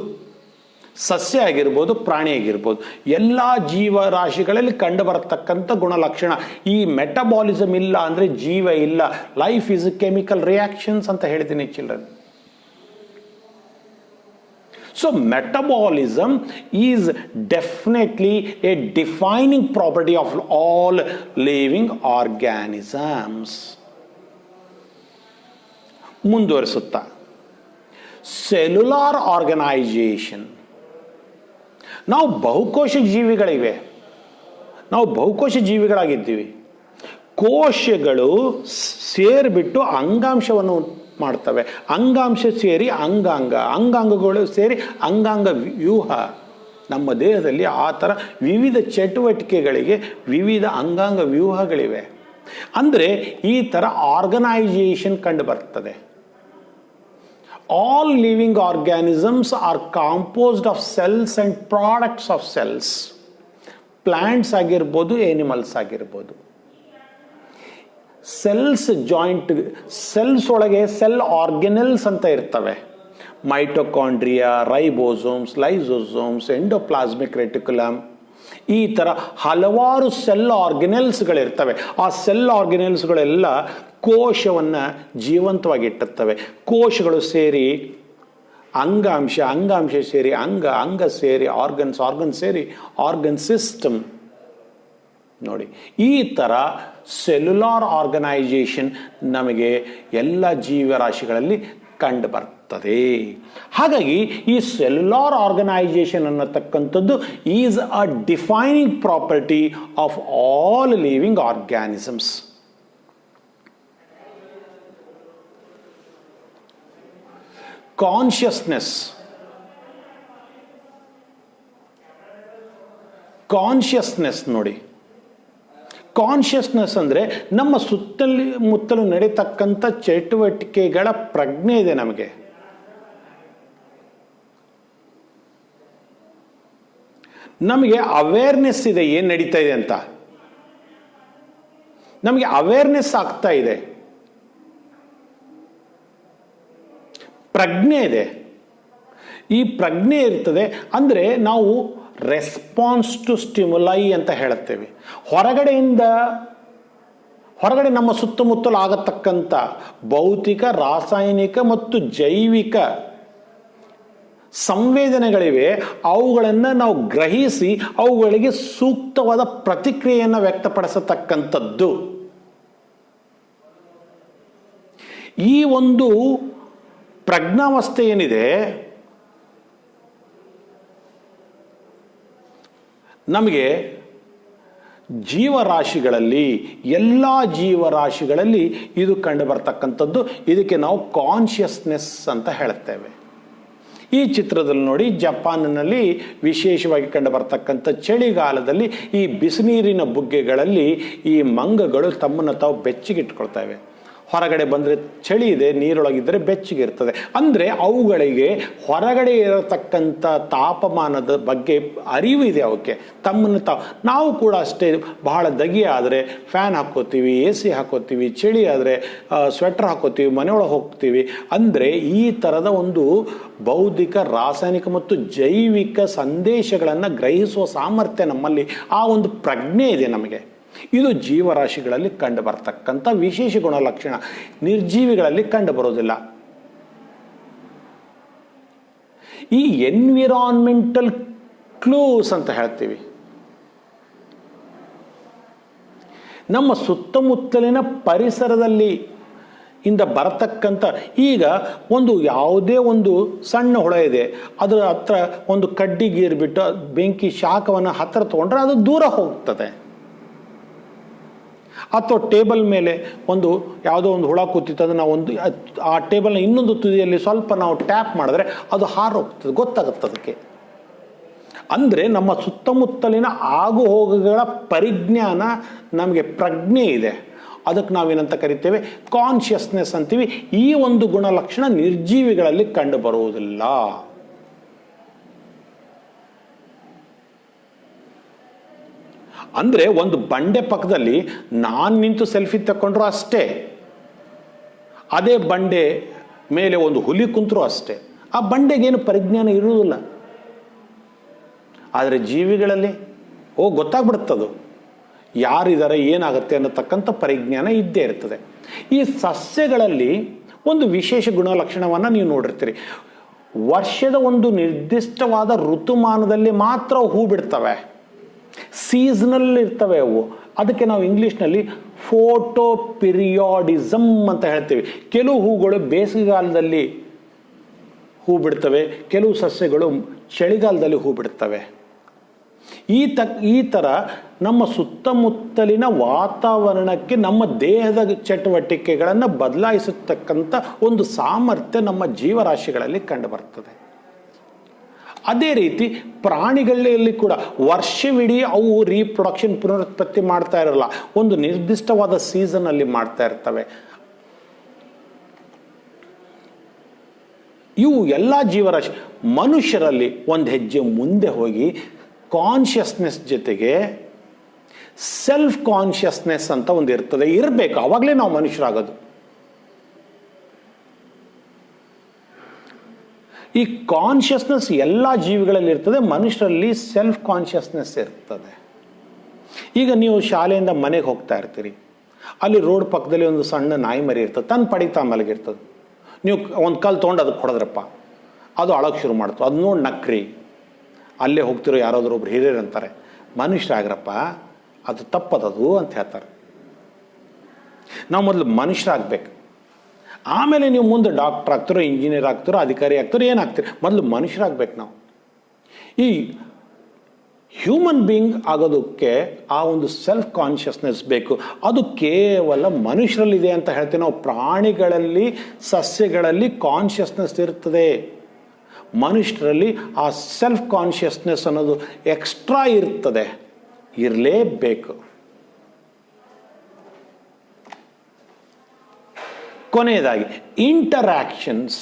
ಸಸ್ಯ ಆಗಿರ್ಬೋದು, ಪ್ರಾಣಿ ಆಗಿರ್ಬೋದು, ಎಲ್ಲ ಜೀವರಾಶಿಗಳಲ್ಲಿ ಕಂಡು ಬರತಕ್ಕಂಥ ಗುಣಲಕ್ಷಣ. ಈ ಮೆಟಬಾಲಿಸಮ್ ಇಲ್ಲ ಅಂದರೆ ಜೀವ ಇಲ್ಲ. ಲೈಫ್ ಈಸ್ ಕೆಮಿಕಲ್ ರಿಯಾಕ್ಷನ್ಸ್ ಅಂತ ಹೇಳ್ತೀನಿ children. So metabolism is definitely a defining property of all living organisms. ಮುಂದುವರಿಸುತ್ತಾ, ಸೆಲ್ಯುಲಾರ್ ಆರ್ಗನೈಜೇಷನ್. ನಾವು ಬಹುಕೋಶ ಜೀವಿಗಳಾಗಿದ್ದೀವಿ. ಕೋಶಗಳು ಸೇರಿಬಿಟ್ಟು ಅಂಗಾಂಶವನ್ನು ಮಾಡ್ತವೆ. ಅಂಗಾಂಶ ಸೇರಿ ಅಂಗಾಂಗಗಳು ಸೇರಿ ಅಂಗಾಂಗ ವ್ಯೂಹ. ನಮ್ಮ ದೇಹದಲ್ಲಿ ಆ ಥರ ವಿವಿಧ ಚಟುವಟಿಕೆಗಳಿಗೆ ವಿವಿಧ ಅಂಗಾಂಗ ವ್ಯೂಹಗಳಿವೆ. ಅಂದರೆ ಈ ಥರ ಆರ್ಗನೈಜೇಷನ್ ಕಂಡು ಬರ್ತದೆ. All living organisms are composed of cells and products of cells. Plants ಆಗಿರ್ಬೋದು, ಎನಿಮಲ್ಸ್ ಆಗಿರ್ಬೋದು. ಸೆಲ್ಸ್ ಒಳಗೆ ಸೆಲ್ ಆರ್ಗನೆಲ್ಸ್ ಅಂತ ಇರ್ತವೆ. Mitochondria, ribosomes, lysosomes, endoplasmic reticulum, ಈ ಥರ ಹಲವಾರು ಸೆಲ್ ಆರ್ಗನೆಲ್ಸ್ಗಳಿರ್ತವೆ. ಆ ಸೆಲ್ ಆರ್ಗನೆಲ್ಸ್ಗಳೆಲ್ಲ ಕೋಶವನ್ನು ಜೀವಂತವಾಗಿಟ್ಟಿರ್ತವೆ. ಕೋಶಗಳು ಸೇರಿ ಅಂಗಾಂಶ ಸೇರಿ ಅಂಗ ಸೇರಿ ಆರ್ಗನ್ ಸೇರಿ ಆರ್ಗನ್ ಸಿಸ್ಟಮ್. ನೋಡಿ, ಈ ಥರ ಸೆಲ್ಯುಲಾರ್ ಆರ್ಗನೈಜೇಷನ್ ನಮಗೆ ಎಲ್ಲ ಜೀವರಾಶಿಗಳಲ್ಲಿ ಕಂಡು ಬರ್ತದೆ. ಹಾಗಾಗಿ ಈ ಸೆಲ್ಯುಲಾರ್ ಆರ್ಗನೈಜೇಷನ್ ಅನ್ನತಕ್ಕಂಥದ್ದು is a defining property of all living organisms. Consciousness ನೋಡಿ, ಕಾನ್ಷಿಯಸ್ನೆಸ್ ಅಂದರೆ ನಮ್ಮ ಮುತ್ತಲು ನಡೀತಕ್ಕಂಥ ಚಟುವಟಿಕೆಗಳ ಪ್ರಜ್ಞೆ ಇದೆ ನಮಗೆ. ನಮಗೆ ಅವೇರ್ನೆಸ್ ಇದೆ ಏನು ನಡೀತಾ ಇದೆ ಅಂತ. ನಮಗೆ ಅವೇರ್ನೆಸ್ ಆಗ್ತಾ ಇದೆ, ಪ್ರಜ್ಞೆ ಇದೆ. ಈ ಪ್ರಜ್ಞೆ ಇರ್ತದೆ ಅಂದರೆ ನಾವು ರೆಸ್ಪಾನ್ಸ್ ಟು ಸ್ಟಿಮ್ಯುಲೈ ಅಂತ ಹೇಳುತ್ತೇವೆ. ಹೊರಗಡೆ ನಮ್ಮ ಸುತ್ತಮುತ್ತಲು ಆಗತಕ್ಕಂಥ ಭೌತಿಕ, ರಾಸಾಯನಿಕ ಮತ್ತು ಜೈವಿಕ ಸಂವೇದನೆಗಳಿವೆ. ಅವುಗಳನ್ನು ನಾವು ಗ್ರಹಿಸಿ ಅವುಗಳಿಗೆ ಸೂಕ್ತವಾದ ಪ್ರತಿಕ್ರಿಯೆಯನ್ನು ವ್ಯಕ್ತಪಡಿಸತಕ್ಕಂಥದ್ದು. ಈ ಒಂದು ಪ್ರಜ್ಞಾವಸ್ಥೆ ಏನಿದೆ, ನಮಗೆ ಜೀವರಾಶಿಗಳಲ್ಲಿ, ಎಲ್ಲ ಜೀವರಾಶಿಗಳಲ್ಲಿ ಇದು ಕಂಡು ಬರ್ತಕ್ಕಂಥದ್ದು. ಇದಕ್ಕೆ ನಾವು ಕಾನ್ಷಿಯಸ್ನೆಸ್ ಅಂತ ಹೇಳುತ್ತೇವೆ. ಈ ಚಿತ್ರದಲ್ಲಿ ನೋಡಿ, ಜಪಾನಿನಲ್ಲಿ ವಿಶೇಷವಾಗಿ ಕಂಡು ಬರ್ತಕ್ಕಂಥ ಚಳಿಗಾಲದಲ್ಲಿ ಈ ಬಿಸಿನೀರಿನ ಬುಗ್ಗೆಗಳಲ್ಲಿ ಈ ಮಂಗಗಳು ತಮ್ಮನ್ನು ತಾವು ಬೆಚ್ಚಗಿಟ್ಕೊಳ್ತವೆ. ಹೊರಗಡೆ ಬಂದರೆ ಚಳಿ ಇದೆ, ನೀರೊಳಗಿದ್ದರೆ ಬೆಚ್ಚಗಿರ್ತದೆ. ಅಂದರೆ ಅವುಗಳಿಗೆ ಹೊರಗಡೆ ಇರತಕ್ಕಂಥ ತಾಪಮಾನದ ಬಗ್ಗೆ ಅರಿವು ಇದೆ ಅವಕ್ಕೆ, ತಮ್ಮನ್ನು ತಾವು. ನಾವು ಕೂಡ ಅಷ್ಟೇ, ಬಹಳ ದಗಿ ಆದರೆ ಫ್ಯಾನ್ ಹಾಕೋತೀವಿ, AC ಹಾಕೋತೀವಿ, ಚಳಿ ಆದರೆ ಸ್ವೆಟರ್ ಹಾಕೋತೀವಿ, ಮನೆಯೊಳಗೆ ಹೋಗ್ತೀವಿ. ಅಂದರೆ ಈ ಥರದ ಒಂದು ಬೌದ್ಧಿಕ, ರಾಸಾಯನಿಕ ಮತ್ತು ಜೈವಿಕ ಸಂದೇಶಗಳನ್ನು ಗ್ರಹಿಸುವ ಸಾಮರ್ಥ್ಯ ನಮ್ಮಲ್ಲಿ, ಆ ಒಂದು ಪ್ರಜ್ಞೆ ಇದೆ ನಮಗೆ. ಇದು ಜೀವರಾಶಿಗಳಲ್ಲಿ ಕಂಡು ಬರ್ತಕ್ಕಂಥ ವಿಶೇಷ ಗುಣಲಕ್ಷಣ. ನಿರ್ಜೀವಿಗಳಲ್ಲಿ ಕಂಡು ಬರೋದಿಲ್ಲ. ಈ ಎನ್ವಿರಾನ್ಮೆಂಟಲ್ ಕ್ಲೂಸ್ ಅಂತ ಹೇಳ್ತೀವಿ. ನಮ್ಮ ಸುತ್ತಮುತ್ತಲಿನ ಪರಿಸರದಲ್ಲಿ ಇಂದ ಬರತಕ್ಕಂಥ, ಈಗ ಯಾವುದೇ ಒಂದು ಸಣ್ಣ ಹೊಳ ಇದೆ, ಅದರ ಹತ್ರ ಒಂದು ಕಡ್ಡಿ ಗೀರ್ಬಿಟ್ಟು ಬೆಂಕಿ ಶಾಖವನ್ನು ಹತ್ತಿರ ತಗೊಂಡ್ರೆ ಅದು ದೂರ ಹೋಗ್ತದೆ. ಅಥವಾ ಟೇಬಲ್ ಮೇಲೆ ಯಾವುದೋ ಒಂದು ಹುಳ ಕೂತಿತ್ತು, ಅದನ್ನು ಆ ಟೇಬಲ್ನ ಇನ್ನೊಂದು ತುದಿಯಲ್ಲಿ ಸ್ವಲ್ಪ ನಾವು ಟ್ಯಾಪ್ ಮಾಡಿದ್ರೆ ಅದು ಹಾರೋಗ್ತದೆ, ಗೊತ್ತಾಗುತ್ತೆ ಅದಕ್ಕೆ. ಅಂದರೆ ನಮ್ಮ ಸುತ್ತಮುತ್ತಲಿನ ಆಗು ಹೋಗುಗಳ ಪರಿಜ್ಞಾನ, ನಮಗೆ ಪ್ರಜ್ಞೆ ಇದೆ. ಅದಕ್ಕೆ ನಾವೇನಂತ ಕರಿತೇವೆ? ಕಾನ್ಷಿಯಸ್ನೆಸ್ ಅಂತೀವಿ. ಈ ಒಂದು ಗುಣಲಕ್ಷಣ ನಿರ್ಜೀವಿಗಳಲ್ಲಿ ಕಂಡು ಬರುವುದಿಲ್ಲ. ಅಂದರೆ ಒಂದು ಬಂಡೆ ಪಕ್ಕದಲ್ಲಿ ನಾನು ನಿಂತು ಸೆಲ್ಫಿ ತಗೊಂಡ್ರು ಅಷ್ಟೇ, ಅದೇ ಬಂಡೆ ಮೇಲೆ ಒಂದು ಹುಲಿ ಕುಂತರೂ ಅಷ್ಟೇ, ಆ ಬಂಡೆಗೇನು ಪರಿಜ್ಞಾನ ಇರುವುದಿಲ್ಲ. ಆದರೆ ಜೀವಿಗಳಲ್ಲಿ ಗೊತ್ತಾಗ್ಬಿಡುತ್ತದು ಯಾರಿದ್ದಾರೆ, ಏನಾಗುತ್ತೆ ಅನ್ನತಕ್ಕಂಥ ಪರಿಜ್ಞಾನ ಇದ್ದೇ ಇರ್ತದೆ. ಈ ಸಸ್ಯಗಳಲ್ಲಿ ಒಂದು ವಿಶೇಷ ಗುಣಲಕ್ಷಣವನ್ನು ನೀವು ನೋಡಿರ್ತೀರಿ. ವರ್ಷದ ಒಂದು ನಿರ್ದಿಷ್ಟವಾದ ಋತುಮಾನದಲ್ಲಿ ಮಾತ್ರ ಹೂ ಬಿಡ್ತವೆ, ಸೀಸನಲ್ ಇರ್ತವೆ ಅವು. ಅದಕ್ಕೆ ನಾವು ಇಂಗ್ಲೀಷ್ನಲ್ಲಿ ಫೋಟೋ ಪಿರಿಯಾಡಿಸಮ್ ಅಂತ ಹೇಳ್ತೀವಿ. ಕೆಲವು ಹೂಗಳು ಬೇಸಿಗೆಗಾಲದಲ್ಲಿ ಹೂ ಬಿಡ್ತವೆ, ಕೆಲವು ಸಸ್ಯಗಳು ಚಳಿಗಾಲದಲ್ಲಿ ಹೂ ಬಿಡ್ತವೆ. ಈ ಥರ ನಮ್ಮ ಸುತ್ತಮುತ್ತಲಿನ ವಾತಾವರಣಕ್ಕೆ ನಮ್ಮ ದೇಹದ ಚಟುವಟಿಕೆಗಳನ್ನು ಬದಲಾಯಿಸತಕ್ಕಂಥ ಒಂದು ಸಾಮರ್ಥ್ಯ ನಮ್ಮ ಜೀವರಾಶಿಗಳಲ್ಲಿ ಕಂಡುಬರ್ತದೆ. ಅದೇ ರೀತಿ ಪ್ರಾಣಿಗಳಲ್ಲಿ ಕೂಡ ವರ್ಷವಿಡೀ ಅವು ರೀಪ್ರೊಡಕ್ಷನ್ ಪುನರುತ್ಪತ್ತಿ ಮಾಡ್ತಾ ಇರಲ್ಲ, ಒಂದು ನಿರ್ದಿಷ್ಟವಾದ ಸೀಸನ್ನಲ್ಲಿ ಮಾಡ್ತಾ ಇರ್ತವೆ. ಇವು ಎಲ್ಲ ಜೀವರಾಶಿ ಮನುಷ್ಯರಲ್ಲಿ ಒಂದು ಹೆಜ್ಜೆ ಮುಂದೆ ಹೋಗಿ ಕಾನ್ಷಿಯಸ್ನೆಸ್ ಜೊತೆಗೆ ಸೆಲ್ಫ್ ಕಾನ್ಷಿಯಸ್ನೆಸ್ ಅಂತ ಒಂದು ಇರ್ತದೆ, ಇರಬೇಕು. ಆವಾಗಲೇ ನಾವು ಮನುಷ್ಯರಾಗೋದು. ಈ ಕಾನ್ಷಿಯಸ್ನೆಸ್ ಎಲ್ಲ ಜೀವಿಗಳಲ್ಲಿ ಇರ್ತದೆ, ಮನುಷ್ಯರಲ್ಲಿ ಸೆಲ್ಫ್ ಕಾನ್ಷಿಯಸ್ನೆಸ್ ಇರ್ತದೆ. ಈಗ ನೀವು ಶಾಲೆಯಿಂದ ಮನೆಗೆ ಹೋಗ್ತಾ ಇರ್ತೀರಿ, ಅಲ್ಲಿ ರೋಡ್ ಪಕ್ಕದಲ್ಲಿ ಒಂದು ಸಣ್ಣ ನಾಯಿ ಮರಿ ಇರ್ತದೆ, ತನ್ನ ಪಡಿತಾ ಮಲಗಿರ್ತದೆ. ನೀವು ಒಂದು ಕಲ್ಲು ತೊಗೊಂಡು ಅದಕ್ಕೆ ಹೊಡೆದ್ರಪ್ಪ, ಅದು ಅಳಕ್ಕೆ ಶುರು ಮಾಡ್ತು, ಅದು ನೋಡಿ ನಕ್ರಿ. ಅಲ್ಲೇ ಹೋಗ್ತಿರೋ ಯಾರಾದರೂ ಒಬ್ರು ಹಿರಿಯರು ಅಂತಾರೆ, ಮನುಷ್ಯರಾಗ್ರಪ್ಪ, ಅದು ತಪ್ಪದದು ಅಂತ ಹೇಳ್ತಾರೆ. ನಾವು ಮೊದಲು ಮನುಷ್ಯರಾಗಬೇಕು, ಆಮೇಲೆ ನೀವು ಮುಂದೆ ಡಾಕ್ಟರ್ ಆಗ್ತಿರೋ, ಇಂಜಿನಿಯರ್ ಆಗ್ತಿರೋ, ಅಧಿಕಾರಿ ಆಗ್ತಿರೋ, ಏನಾಗ್ತೀರಿ, ಮೊದಲು ಮನುಷ್ಯರಾಗಬೇಕು. ನಾವು ಈ ಹ್ಯೂಮನ್ ಬೀಯಿಂಗ್ ಆಗೋದಕ್ಕೆ ಆ ಒಂದು ಸೆಲ್ಫ್ ಕಾನ್ಷಿಯಸ್ನೆಸ್ ಬೇಕು. ಅದು ಕೇವಲ ಮನುಷ್ಯರಲ್ಲಿದೆ ಅಂತ ಹೇಳ್ತೀವಿ ನಾವು. ಪ್ರಾಣಿಗಳಲ್ಲಿ, ಸಸ್ಯಗಳಲ್ಲಿ ಕಾನ್ಷಿಯಸ್ನೆಸ್ ಇರ್ತದೆ, ಮನುಷ್ಯರಲ್ಲಿ ಆ ಸೆಲ್ಫ್ ಕಾನ್ಷಿಯಸ್ನೆಸ್ ಅನ್ನೋದು ಎಕ್ಸ್ಟ್ರಾ ಇರ್ತದೆ, ಇರಲೇಬೇಕು. ಕೊನೆಯದಾಗಿ ಇಂಟರಾಕ್ಷನ್ಸ್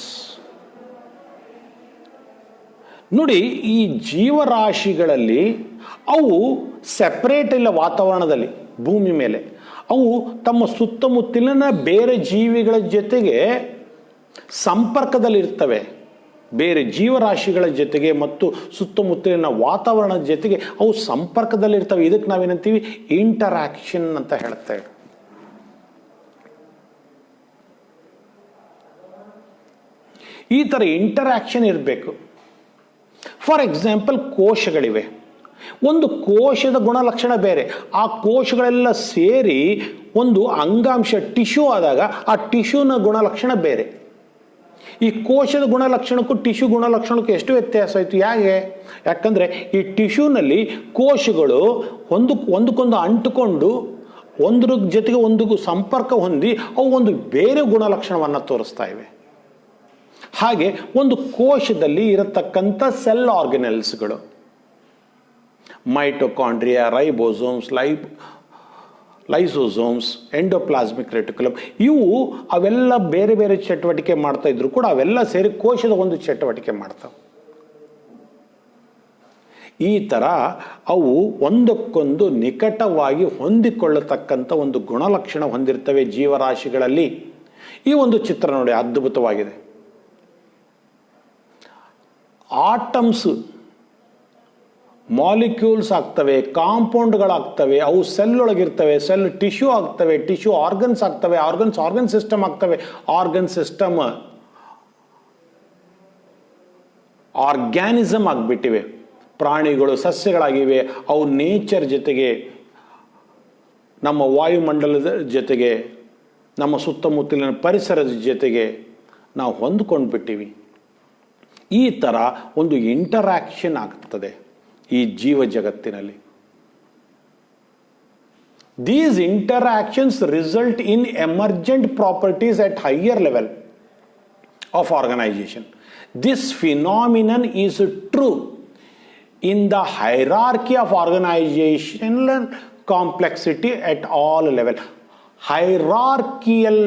ನೋಡಿ. ಈ ಜೀವರಾಶಿಗಳಲ್ಲಿ ಅವು ಸೆಪರೇಟ್ ಇಲ್ಲ, ವಾತಾವರಣದಲ್ಲಿ ಭೂಮಿ ಮೇಲೆ ಅವು ತಮ್ಮ ಸುತ್ತಮುತ್ತಲಿನ ಬೇರೆ ಜೀವಿಗಳ ಜೊತೆಗೆ ಸಂಪರ್ಕದಲ್ಲಿರ್ತವೆ. ಬೇರೆ ಜೀವರಾಶಿಗಳ ಜೊತೆಗೆ ಮತ್ತು ಸುತ್ತಮುತ್ತಲಿನ ವಾತಾವರಣದ ಜೊತೆಗೆ ಅವು ಸಂಪರ್ಕದಲ್ಲಿರ್ತವೆ. ಇದಕ್ಕೆ ನಾವೇನಂತೀವಿ, ಇಂಟರಾಕ್ಷನ್ ಅಂತ ಹೇಳ್ತೇವೆ. ಈ ಥರ ಇಂಟರಾಕ್ಷನ್ ಇರಬೇಕು. ಫಾರ್ ಎಕ್ಸಾಂಪಲ್, ಕೋಶಗಳಿವೆ. ಒಂದು ಕೋಶದ ಗುಣಲಕ್ಷಣ ಬೇರೆ, ಆ ಕೋಶಗಳೆಲ್ಲ ಸೇರಿ ಒಂದು ಅಂಗಾಂಶ ಟಿಶ್ಯೂ ಆದಾಗ ಆ ಟಿಶ್ಯೂನ ಗುಣಲಕ್ಷಣ ಬೇರೆ. ಈ ಕೋಶದ ಗುಣಲಕ್ಷಣಕ್ಕೂ ಟಿಶ್ಯೂ ಗುಣಲಕ್ಷಣಕ್ಕೂ ಎಷ್ಟು ವ್ಯತ್ಯಾಸ ಆಯಿತು? ಯಾಕಂದರೆ ಈ ಟಿಶ್ಯೂನಲ್ಲಿ ಕೋಶಗಳು ಒಂದಕ್ಕೊಂದು ಅಂಟುಕೊಂಡು ಒಂದ್ರ ಜೊತೆಗೆ ಒಂದಿಗೂ ಸಂಪರ್ಕ ಹೊಂದಿ ಅವು ಒಂದು ಬೇರೆ ಗುಣಲಕ್ಷಣವನ್ನು ತೋರಿಸ್ತಾ ಇವೆ. ಹಾಗೆ ಒಂದು ಕೋಶದಲ್ಲಿ ಇರತಕ್ಕಂಥ ಸೆಲ್ ಆರ್ಗನೆಲ್ಸ್ಗಳು, mitochondria, ribosomes, lysosomes, endoplasmic reticulum, ಇವು ಅವೆಲ್ಲ ಬೇರೆ ಬೇರೆ ಚಟುವಟಿಕೆ ಮಾಡ್ತಾ ಇದ್ರು ಕೂಡ ಅವೆಲ್ಲ ಸೇರಿ ಕೋಶದ ಒಂದು ಚಟುವಟಿಕೆ ಮಾಡ್ತಾವೆ. ಈ ಥರ ಅವು ಒಂದಕ್ಕೊಂದು ನಿಕಟವಾಗಿ ಹೊಂದಿಕೊಳ್ಳತಕ್ಕಂಥ ಒಂದು ಗುಣಲಕ್ಷಣ ಹೊಂದಿರ್ತವೆ ಜೀವರಾಶಿಗಳಲ್ಲಿ. ಈ ಒಂದು ಚಿತ್ರ ನೋಡಿ, ಅದ್ಭುತವಾಗಿದೆ. ಆಟಮ್ಸ್ ಮಾಲಿಕ್ಯೂಲ್ಸ್ ಆಗ್ತವೆ, ಕಾಂಪೌಂಡ್ಗಳಾಗ್ತವೆ, ಅವು ಸೆಲ್ ಒಳಗಿರ್ತವೆ, ಸೆಲ್ ಟಿಶ್ಯೂ ಆಗ್ತವೆ, ಟಿಶ್ಯೂ ಆರ್ಗನ್ಸ್ ಆಗ್ತವೆ, ಆರ್ಗನ್ ಸಿಸ್ಟಮ್ ಆಗ್ತವೆ, ಆರ್ಗನ್ ಸಿಸ್ಟಮ್ ಆರ್ಗ್ಯಾನಿಸಮ್ ಆಗಿಬಿಟ್ಟಿವೆ. ಪ್ರಾಣಿಗಳು, ಸಸ್ಯಗಳಾಗಿವೆ. ಅವು ನೇಚರ್ ಜೊತೆಗೆ, ನಮ್ಮ ವಾಯುಮಂಡಲದ ಜೊತೆಗೆ, ನಮ್ಮ ಸುತ್ತಮುತ್ತಲಿನ ಪರಿಸರದ ಜೊತೆಗೆ ನಾವು ಹೊಂದ್ಕೊಂಡು ಬಿಟ್ಟಿವಿ. ಈ ಥರ ಒಂದು ಇಂಟರಾಕ್ಷನ್ ಆಗ್ತದೆ ಈ ಜೀವ ಜಗತ್ತಿನಲ್ಲಿ. These interactions result in emergent properties at higher level of organisation. This phenomenon is true in the hierarchy of organizational complexity at all level. Hierarchical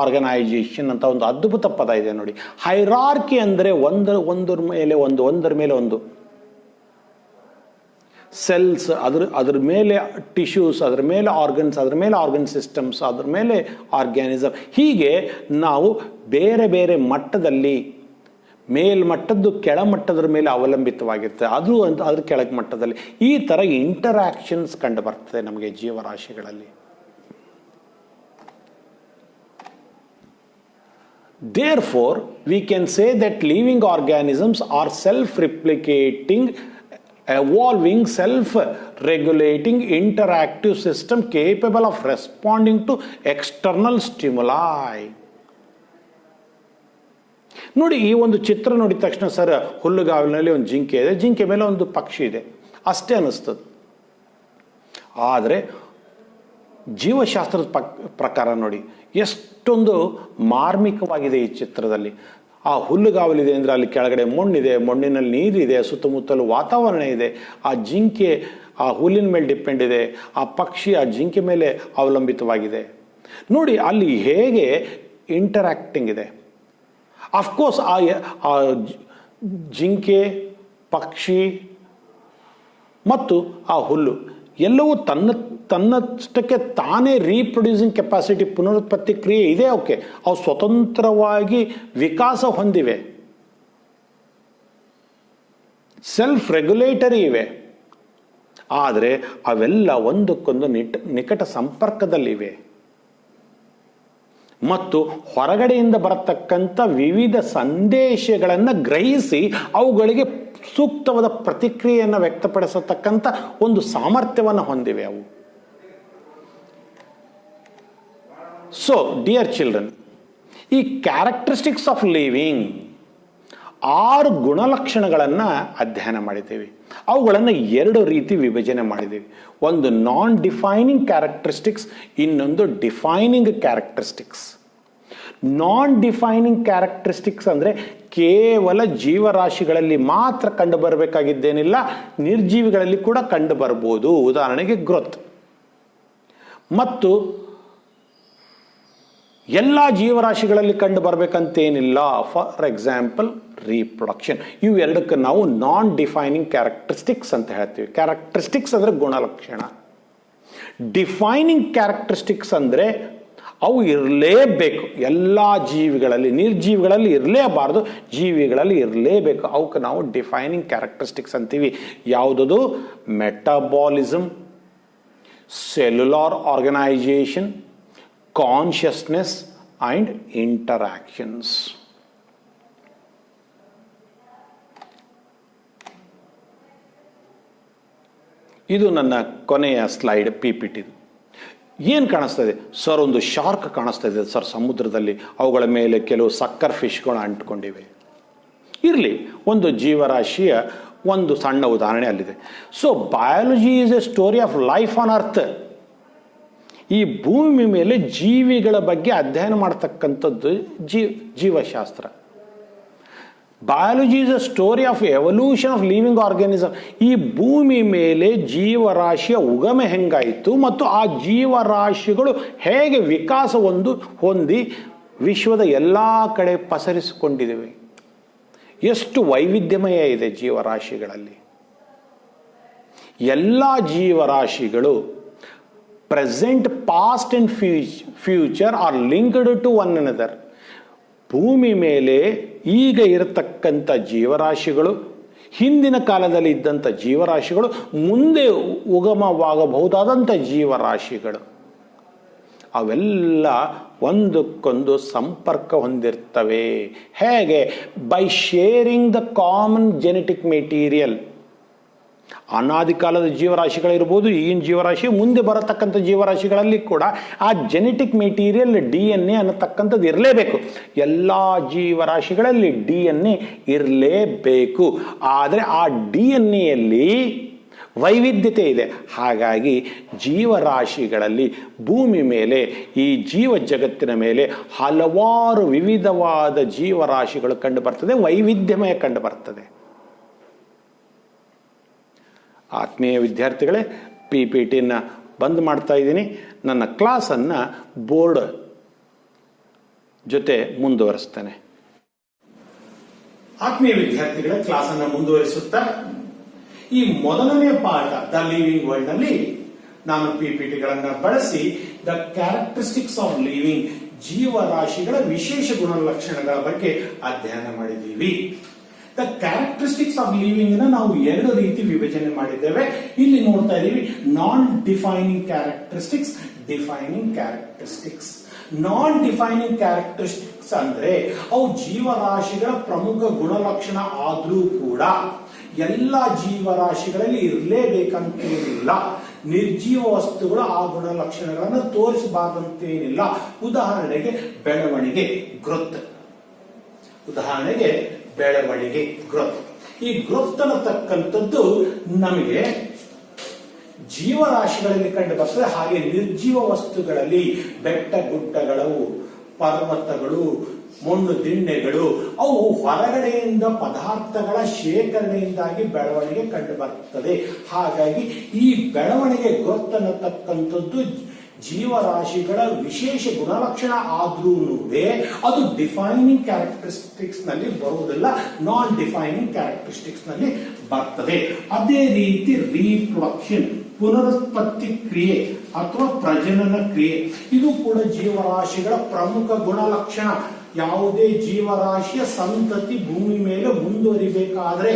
organisation ಅಂತ ಒಂದು ಅದ್ಭುತ ಪದ ಇದೆ ನೋಡಿ. ಹೈರಾರ್ಕಿ ಅಂದರೆ ಒಂದರ ಮೇಲೆ ಒಂದು ಸೆಲ್ಸ್, ಅದ್ರ ಮೇಲೆ ಟಿಶ್ಯೂಸ್, ಅದ್ರ ಮೇಲೆ ಆರ್ಗನ್ಸ್, ಅದ್ರ ಮೇಲೆ ಆರ್ಗನ್ ಸಿಸ್ಟಮ್ಸ್, ಅದ್ರ ಮೇಲೆ ಆರ್ಗ್ಯಾನಿಸಮ್. ಹೀಗೆ ನಾವು ಬೇರೆ ಬೇರೆ ಮಟ್ಟದಲ್ಲಿ ಮೇಲ್ಮಟ್ಟದ್ದು ಕೆಳಮಟ್ಟದ ಮೇಲೆ ಅವಲಂಬಿತವಾಗಿರ್ತದೆ, ಅದು ಅದ್ರ ಕೆಳಗೆ ಮಟ್ಟದಲ್ಲಿ ಈ ಥರ ಇಂಟರಾಕ್ಷನ್ಸ್ ಕಂಡು ಬರ್ತದೆ ನಮಗೆ ಜೀವರಾಶಿಗಳಲ್ಲಿ. Therefore, we can say that living organisms are self-replicating, evolving, self-regulating, interactive system capable of responding to external stimuli. ನೋಡಿ, ಈ ಒಂದು ಚಿತ್ರ ನೋಡಿದ ತಕ್ಷಣ ಸರ್ ಹುಲ್ಲುಗಾವಲಿನಲ್ಲಿ ಒಂದು ಜಿಂಕೆ ಇದೆ, ಜಿಂಕೆ ಮೇಲೆ ಒಂದು ಪಕ್ಷಿ ಇದೆ ಅಷ್ಟೇ ಅನ್ನಿಸ್ತದೆ. ಆದರೆ ಜೀವಶಾಸ್ತ್ರದ ಪ್ರಕಾರ ನೋಡಿ ಎಷ್ಟೊಂದು ಮಾರ್ಮಿಕವಾಗಿದೆ ಈ ಚಿತ್ರದಲ್ಲಿ. ಆ ಹುಲ್ಲುಗಾವಲಿದೆ ಅಂದರೆ ಅಲ್ಲಿ ಕೆಳಗಡೆ ಮಣ್ಣಿದೆ, ಮಣ್ಣಿನಲ್ಲಿ ನೀರಿದೆ, ಸುತ್ತಮುತ್ತಲು ವಾತಾವರಣ ಇದೆ, ಆ ಜಿಂಕೆ ಆ ಹುಲ್ಲಿನ ಮೇಲೆ ಡಿಪೆಂಡ್ ಇದೆ, ಆ ಪಕ್ಷಿ ಆ ಜಿಂಕೆ ಮೇಲೆ ಅವಲಂಬಿತವಾಗಿದೆ. ನೋಡಿ ಅಲ್ಲಿ ಹೇಗೆ ಇಂಟರಾಕ್ಟಿಂಗ್ ಇದೆ. ಅಫ್ಕೋರ್ಸ್ ಆ ಜಿಂಕೆ, ಪಕ್ಷಿ ಮತ್ತು ಆ ಹುಲ್ಲು ಎಲ್ಲವೂ ತನ್ನಷ್ಟಕ್ಕೆ ತಾನೇ ರೀಪ್ರೊಡ್ಯೂಸಿಂಗ್ ಕೆಪಾಸಿಟಿ, ಪುನರುತ್ಪತ್ತಿ ಕ್ರಿಯೆ ಇದೆ. ಓಕೆ, ಅವು ಸ್ವತಂತ್ರವಾಗಿ ವಿಕಾಸ ಹೊಂದಿವೆ, ಸೆಲ್ಫ್ ರೆಗ್ಯುಲೇಟರಿ ಇವೆ. ಆದರೆ ಅವೆಲ್ಲ ಒಂದಕ್ಕೊಂದು ನಿಕಟ ಸಂಪರ್ಕದಲ್ಲಿವೆ ಮತ್ತು ಹೊರಗಡೆಯಿಂದ ಬರತಕ್ಕಂಥ ವಿವಿಧ ಸಂದೇಶಗಳನ್ನು ಗ್ರಹಿಸಿ ಅವುಗಳಿಗೆ ಸೂಕ್ತವಾದ ಪ್ರತಿಕ್ರಿಯೆಯನ್ನು ವ್ಯಕ್ತಪಡಿಸತಕ್ಕಂಥ ಒಂದು ಸಾಮರ್ಥ್ಯವನ್ನು ಹೊಂದಿವೆ ಅವು. ಸೊ ಡಿಯರ್ ಚಿಲ್ಡ್ರನ್, ಈ ಕ್ಯಾರೆಕ್ಟರಿಸ್ಟಿಕ್ಸ್ ಆಫ್ ಲಿವಿಂಗ್ 6 ಗುಣಲಕ್ಷಣಗಳನ್ನು ಅಧ್ಯಯನ ಮಾಡಿದ್ದೇವೆ. ಅವುಗಳನ್ನು 2 ರೀತಿ ವಿಭಜನೆ ಮಾಡಿದ್ದೇವೆ. ಒಂದು ನಾನ್ ಡಿಫೈನಿಂಗ್ ಕ್ಯಾರೆಕ್ಟರಿಸ್ಟಿಕ್ಸ್, ಇನ್ನೊಂದು ಡಿಫೈನಿಂಗ್ ಕ್ಯಾರೆಕ್ಟರಿಸ್ಟಿಕ್ಸ್. ನಾನ್ ಡಿಫೈನಿಂಗ್ ಕ್ಯಾರೆಕ್ಟರಿಸ್ಟಿಕ್ಸ್ ಅಂದರೆ ಕೇವಲ ಜೀವರಾಶಿಗಳಲ್ಲಿ ಮಾತ್ರ ಕಂಡು ಬರಬೇಕಾಗಿದ್ದೇನಿಲ್ಲ, ನಿರ್ಜೀವಿಗಳಲ್ಲಿ ಕೂಡ ಕಂಡು ಬರ್ಬೋದು. ಉದಾಹರಣೆಗೆ ಗ್ರೋತ್. ಮತ್ತು ಎಲ್ಲ ಜೀವರಾಶಿಗಳಲ್ಲಿ ಕಂಡು ಬರಬೇಕಂತೇನಿಲ್ಲ. For example reproduction. ಇವು ಎರಡಕ್ಕೆ ನಾವು ನಾನ್ ಡಿಫೈನಿಂಗ್ ಕ್ಯಾರೆಕ್ಟರಿಸ್ಟಿಕ್ಸ್ ಅಂತ ಹೇಳ್ತೀವಿ. ಕ್ಯಾರೆಕ್ಟರಿಸ್ಟಿಕ್ಸ್ ಅಂದರೆ ಗುಣಲಕ್ಷಣ. ಡಿಫೈನಿಂಗ್ ಕ್ಯಾರೆಕ್ಟರಿಸ್ಟಿಕ್ಸ್ ಅಂದರೆ ಅವು ಇರಲೇಬೇಕು ಎಲ್ಲ ಜೀವಿಗಳಲ್ಲಿ, ನಿರ್ಜೀವಿಗಳಲ್ಲಿ ಇರಲೇಬಾರ್ದು, ಜೀವಿಗಳಲ್ಲಿ ಇರಲೇಬೇಕು. ಅವಕ್ಕೆ ನಾವು ಡಿಫೈನಿಂಗ್ ಕ್ಯಾರೆಕ್ಟರಿಸ್ಟಿಕ್ಸ್ ಅಂತೀವಿ. ಯಾವುದದು? Metabolism, cellular organisation, consciousness and interactions. ಇದು ನನ್ನ ಕೊನೆಯ ಸ್ಲೈಡ್ PPT. ಏನು ಕಾಣಿಸ್ತಾ ಇದೆ ಸರ್? ಒಂದು ಶಾರ್ಕ್ ಕಾಣಿಸ್ತಾ ಇದೆ ಸರ್ ಸಮುದ್ರದಲ್ಲಿ, ಅವುಗಳ ಮೇಲೆ ಕೆಲವು ಸಕ್ಕರ್ ಫಿಶ್ಗಳು ಅಂಟ್ಕೊಂಡಿವೆ. ಇರಲಿ, ಒಂದು ಜೀವರಾಶಿಯ ಒಂದು ಸಣ್ಣ ಉದಾಹರಣೆ ಅಲ್ಲಿದೆ. So biology is A story of life on earth. ಈ ಭೂಮಿ ಮೇಲೆ ಜೀವಿಗಳ ಬಗ್ಗೆ ಅಧ್ಯಯನ ಮಾಡತಕ್ಕಂಥದ್ದು ಜೀವಶಾಸ್ತ್ರ. Biology is a story of evolution of living organism. ಈ ಭೂಮಿ ಮೇಲೆ ಜೀವರಾಶಿಯ ಉಗಮ ಹೆಂಗಾಯಿತು ಮತ್ತು ಆ ಜೀವರಾಶಿಗಳು ಹೇಗೆ ವಿಕಾಸ ಹೊಂದಿ ವಿಶ್ವದ ಎಲ್ಲ ಕಡೆ ಪಸರಿಸಿಕೊಂಡಿವೆ. ಎಷ್ಟು ವೈವಿಧ್ಯಮಯ ಇದೆ ಜೀವರಾಶಿಗಳಲ್ಲಿ. ಎಲ್ಲ ಜೀವರಾಶಿಗಳು present, past and future are linked to one another. ಭೂಮಿ ಮೇಲೆ ಈಗ ಇರತಕ್ಕಂಥ ಜೀವರಾಶಿಗಳು, ಹಿಂದಿನ ಕಾಲದಲ್ಲಿ ಇದ್ದಂಥ ಜೀವರಾಶಿಗಳು, ಮುಂದೆ ಉಗಮವಾಗಬಹುದಾದಂಥ ಜೀವರಾಶಿಗಳು, ಅವೆಲ್ಲ ಒಂದಕ್ಕೊಂದು ಸಂಪರ್ಕ ಹೊಂದಿರ್ತವೆ. ಹೇಗೆ? By sharing the common genetic material. ಅನಾದಿ ಕಾಲದ ಜೀವರಾಶಿಗಳಿರ್ಬೋದು, ಈಗಿನ ಜೀವರಾಶಿ, ಮುಂದೆ ಬರತಕ್ಕಂಥ ಜೀವರಾಶಿಗಳಲ್ಲಿ ಕೂಡ ಆ ಜೆನೆಟಿಕ್ ಮೆಟೀರಿಯಲ್ DNA ಅನ್ನತಕ್ಕಂಥದ್ದು ಇರಲೇಬೇಕು. ಎಲ್ಲ ಜೀವರಾಶಿಗಳಲ್ಲಿ DNA ಇರಲೇಬೇಕು. ಆದರೆ ಆ DNAಯಲ್ಲಿ ವೈವಿಧ್ಯತೆ ಇದೆ. ಹಾಗಾಗಿ ಜೀವರಾಶಿಗಳಲ್ಲಿ ಭೂಮಿ ಮೇಲೆ, ಈ ಜೀವ ಜಗತ್ತಿನ ಮೇಲೆ ಹಲವಾರು ವಿವಿಧವಾದ ಜೀವರಾಶಿಗಳು ಕಂಡು ಬರ್ತದೆ, ವೈವಿಧ್ಯಮಯ ಕಂಡು ಬರ್ತದೆ. ಆತ್ಮೀಯ ವಿದ್ಯಾರ್ಥಿಗಳೇ, PPTನ ಬಂದ್ ಮಾಡ್ತಾ ಇದ್ದೀನಿ. ನನ್ನ ಕ್ಲಾಸನ್ನು ಬೋರ್ಡ್ ಜೊತೆ ಮುಂದುವರಿಸ್ತೇನೆ. ಆತ್ಮೀಯ ವಿದ್ಯಾರ್ಥಿಗಳೇ, ಕ್ಲಾಸನ್ನು ಮುಂದುವರಿಸುತ್ತಾ ಈ ಮೊದಲನೇ ಪಾಠ ದ ಲಿವಿಂಗ್ ವರ್ಲ್ಡ್ ನಲ್ಲಿ ನಾನು PPTಗಳನ್ನು ಬಳಸಿ ದ ಕ್ಯಾರೆಕ್ಟರಿಸ್ಟಿಕ್ಸ್ ಆಫ್ ಲಿವಿಂಗ್, ಜೀವರಾಶಿಗಳ ವಿಶೇಷ ಗುಣಲಕ್ಷಣಗಳ ಬಗ್ಗೆ ಅಧ್ಯಯನ ಮಾಡಿದ್ದೀವಿ. ದ ಕ್ಯಾರೆಕ್ಟರಿಸ್ಟಿಕ್ಸ್ ಆಫ್ ಲಿವಿಂಗ್ ನಾವು ಎರಡು ರೀತಿ ವಿಭಜನೆ ಮಾಡಿದ್ದೇವೆ. ಇಲ್ಲಿ ನೋಡ್ತಾ ಇದೀವಿ ನಾನ್ ಡಿಫೈನಿಂಗ್ ಕ್ಯಾರೆಕ್ಟರಿಸ್ಟಿಕ್ಸ್, ಡಿಫೈನಿಂಗ್ ಕ್ಯಾರೆಕ್ಟರಿಸ್ಟಿಕ್ಸ್. ನಾನ್ ಡಿಫೈನಿಂಗ್ ಕ್ಯಾರೆಕ್ಟರಿಸ್ಟಿಕ್ಸ್ ಅಂದ್ರೆ ಅವು ಜೀವರಾಶಿಗಳ ಪ್ರಮುಖ ಗುಣಲಕ್ಷಣ ಆದ್ರೂ ಕೂಡ ಎಲ್ಲ ಜೀವರಾಶಿಗಳಲ್ಲಿ ಇರಲೇಬೇಕಂತೇನಿಲ್ಲ. ನಿರ್ಜೀವ ವಸ್ತುಗಳು ಆ ಗುಣಲಕ್ಷಣಗಳನ್ನು ತೋರಿಸಬಾರ್ದಂತೇನಿಲ್ಲ. ಉದಾಹರಣೆಗೆ ಬೆಳವಣಿಗೆ, ಗ್ರೋತ್. ಉದಾಹರಣೆಗೆ ಬೆಳವಣಿಗೆ, ಗ್ರೋತ್. ಈ ಗ್ರೋತ್ ಅನ್ನತಕ್ಕಂಥದ್ದು ನಮಗೆ ಜೀವರಾಶಿಗಳಲ್ಲಿ ಕಂಡು ಬರ್ತದೆ. ಹಾಗೆ ನಿರ್ಜೀವ ವಸ್ತುಗಳಲ್ಲಿ ಬೆಟ್ಟ ಗುಡ್ಡಗಳು, ಪರ್ವತಗಳು, ಮಣ್ಣು ದಿಣ್ಣೆಗಳು, ಅವು ಹೊರಗಡೆಯಿಂದ ಪದಾರ್ಥಗಳ ಶೇಖರಣೆಯಿಂದಾಗಿ ಬೆಳವಣಿಗೆ ಕಂಡು ಬರ್ತದೆ. ಹಾಗಾಗಿ ಈ ಬೆಳವಣಿಗೆ ಗ್ರೋತ್ ಅನ್ನತಕ್ಕಂಥದ್ದು ಜೀವರಾಶಿಗಳ ವಿಶೇಷ ಗುಣಲಕ್ಷಣ ಆದ್ರೂ ಅದು ಡಿಫೈನಿಂಗ್ ಕ್ಯಾರೆಕ್ಟರಿಸ್ಟಿಕ್ಸ್ ನಲ್ಲಿ ಬರುವುದಿಲ್ಲ, ನಾನ್ ಡಿಫೈನಿಂಗ್ ಕ್ಯಾರೆಕ್ಟರಿಸ್ಟಿಕ್ಸ್ ನಲ್ಲಿ ಬರ್ತದೆ. ಅದೇ ರೀತಿ ರೀಪ್ರೊಡಕ್ಷನ್, ಪುನರುತ್ಪತ್ತಿ ಕ್ರಿಯೆ ಅಥವಾ ಪ್ರಜನನ ಕ್ರಿಯೆ, ಇದು ಕೂಡ ಜೀವರಾಶಿಗಳ ಪ್ರಮುಖ ಗುಣಲಕ್ಷಣ. ಯಾವುದೇ ಜೀವರಾಶಿಯ ಸಂತತಿ ಭೂಮಿ ಮೇಲೆ ಮುಂದುವರಿಬೇಕಾದ್ರೆ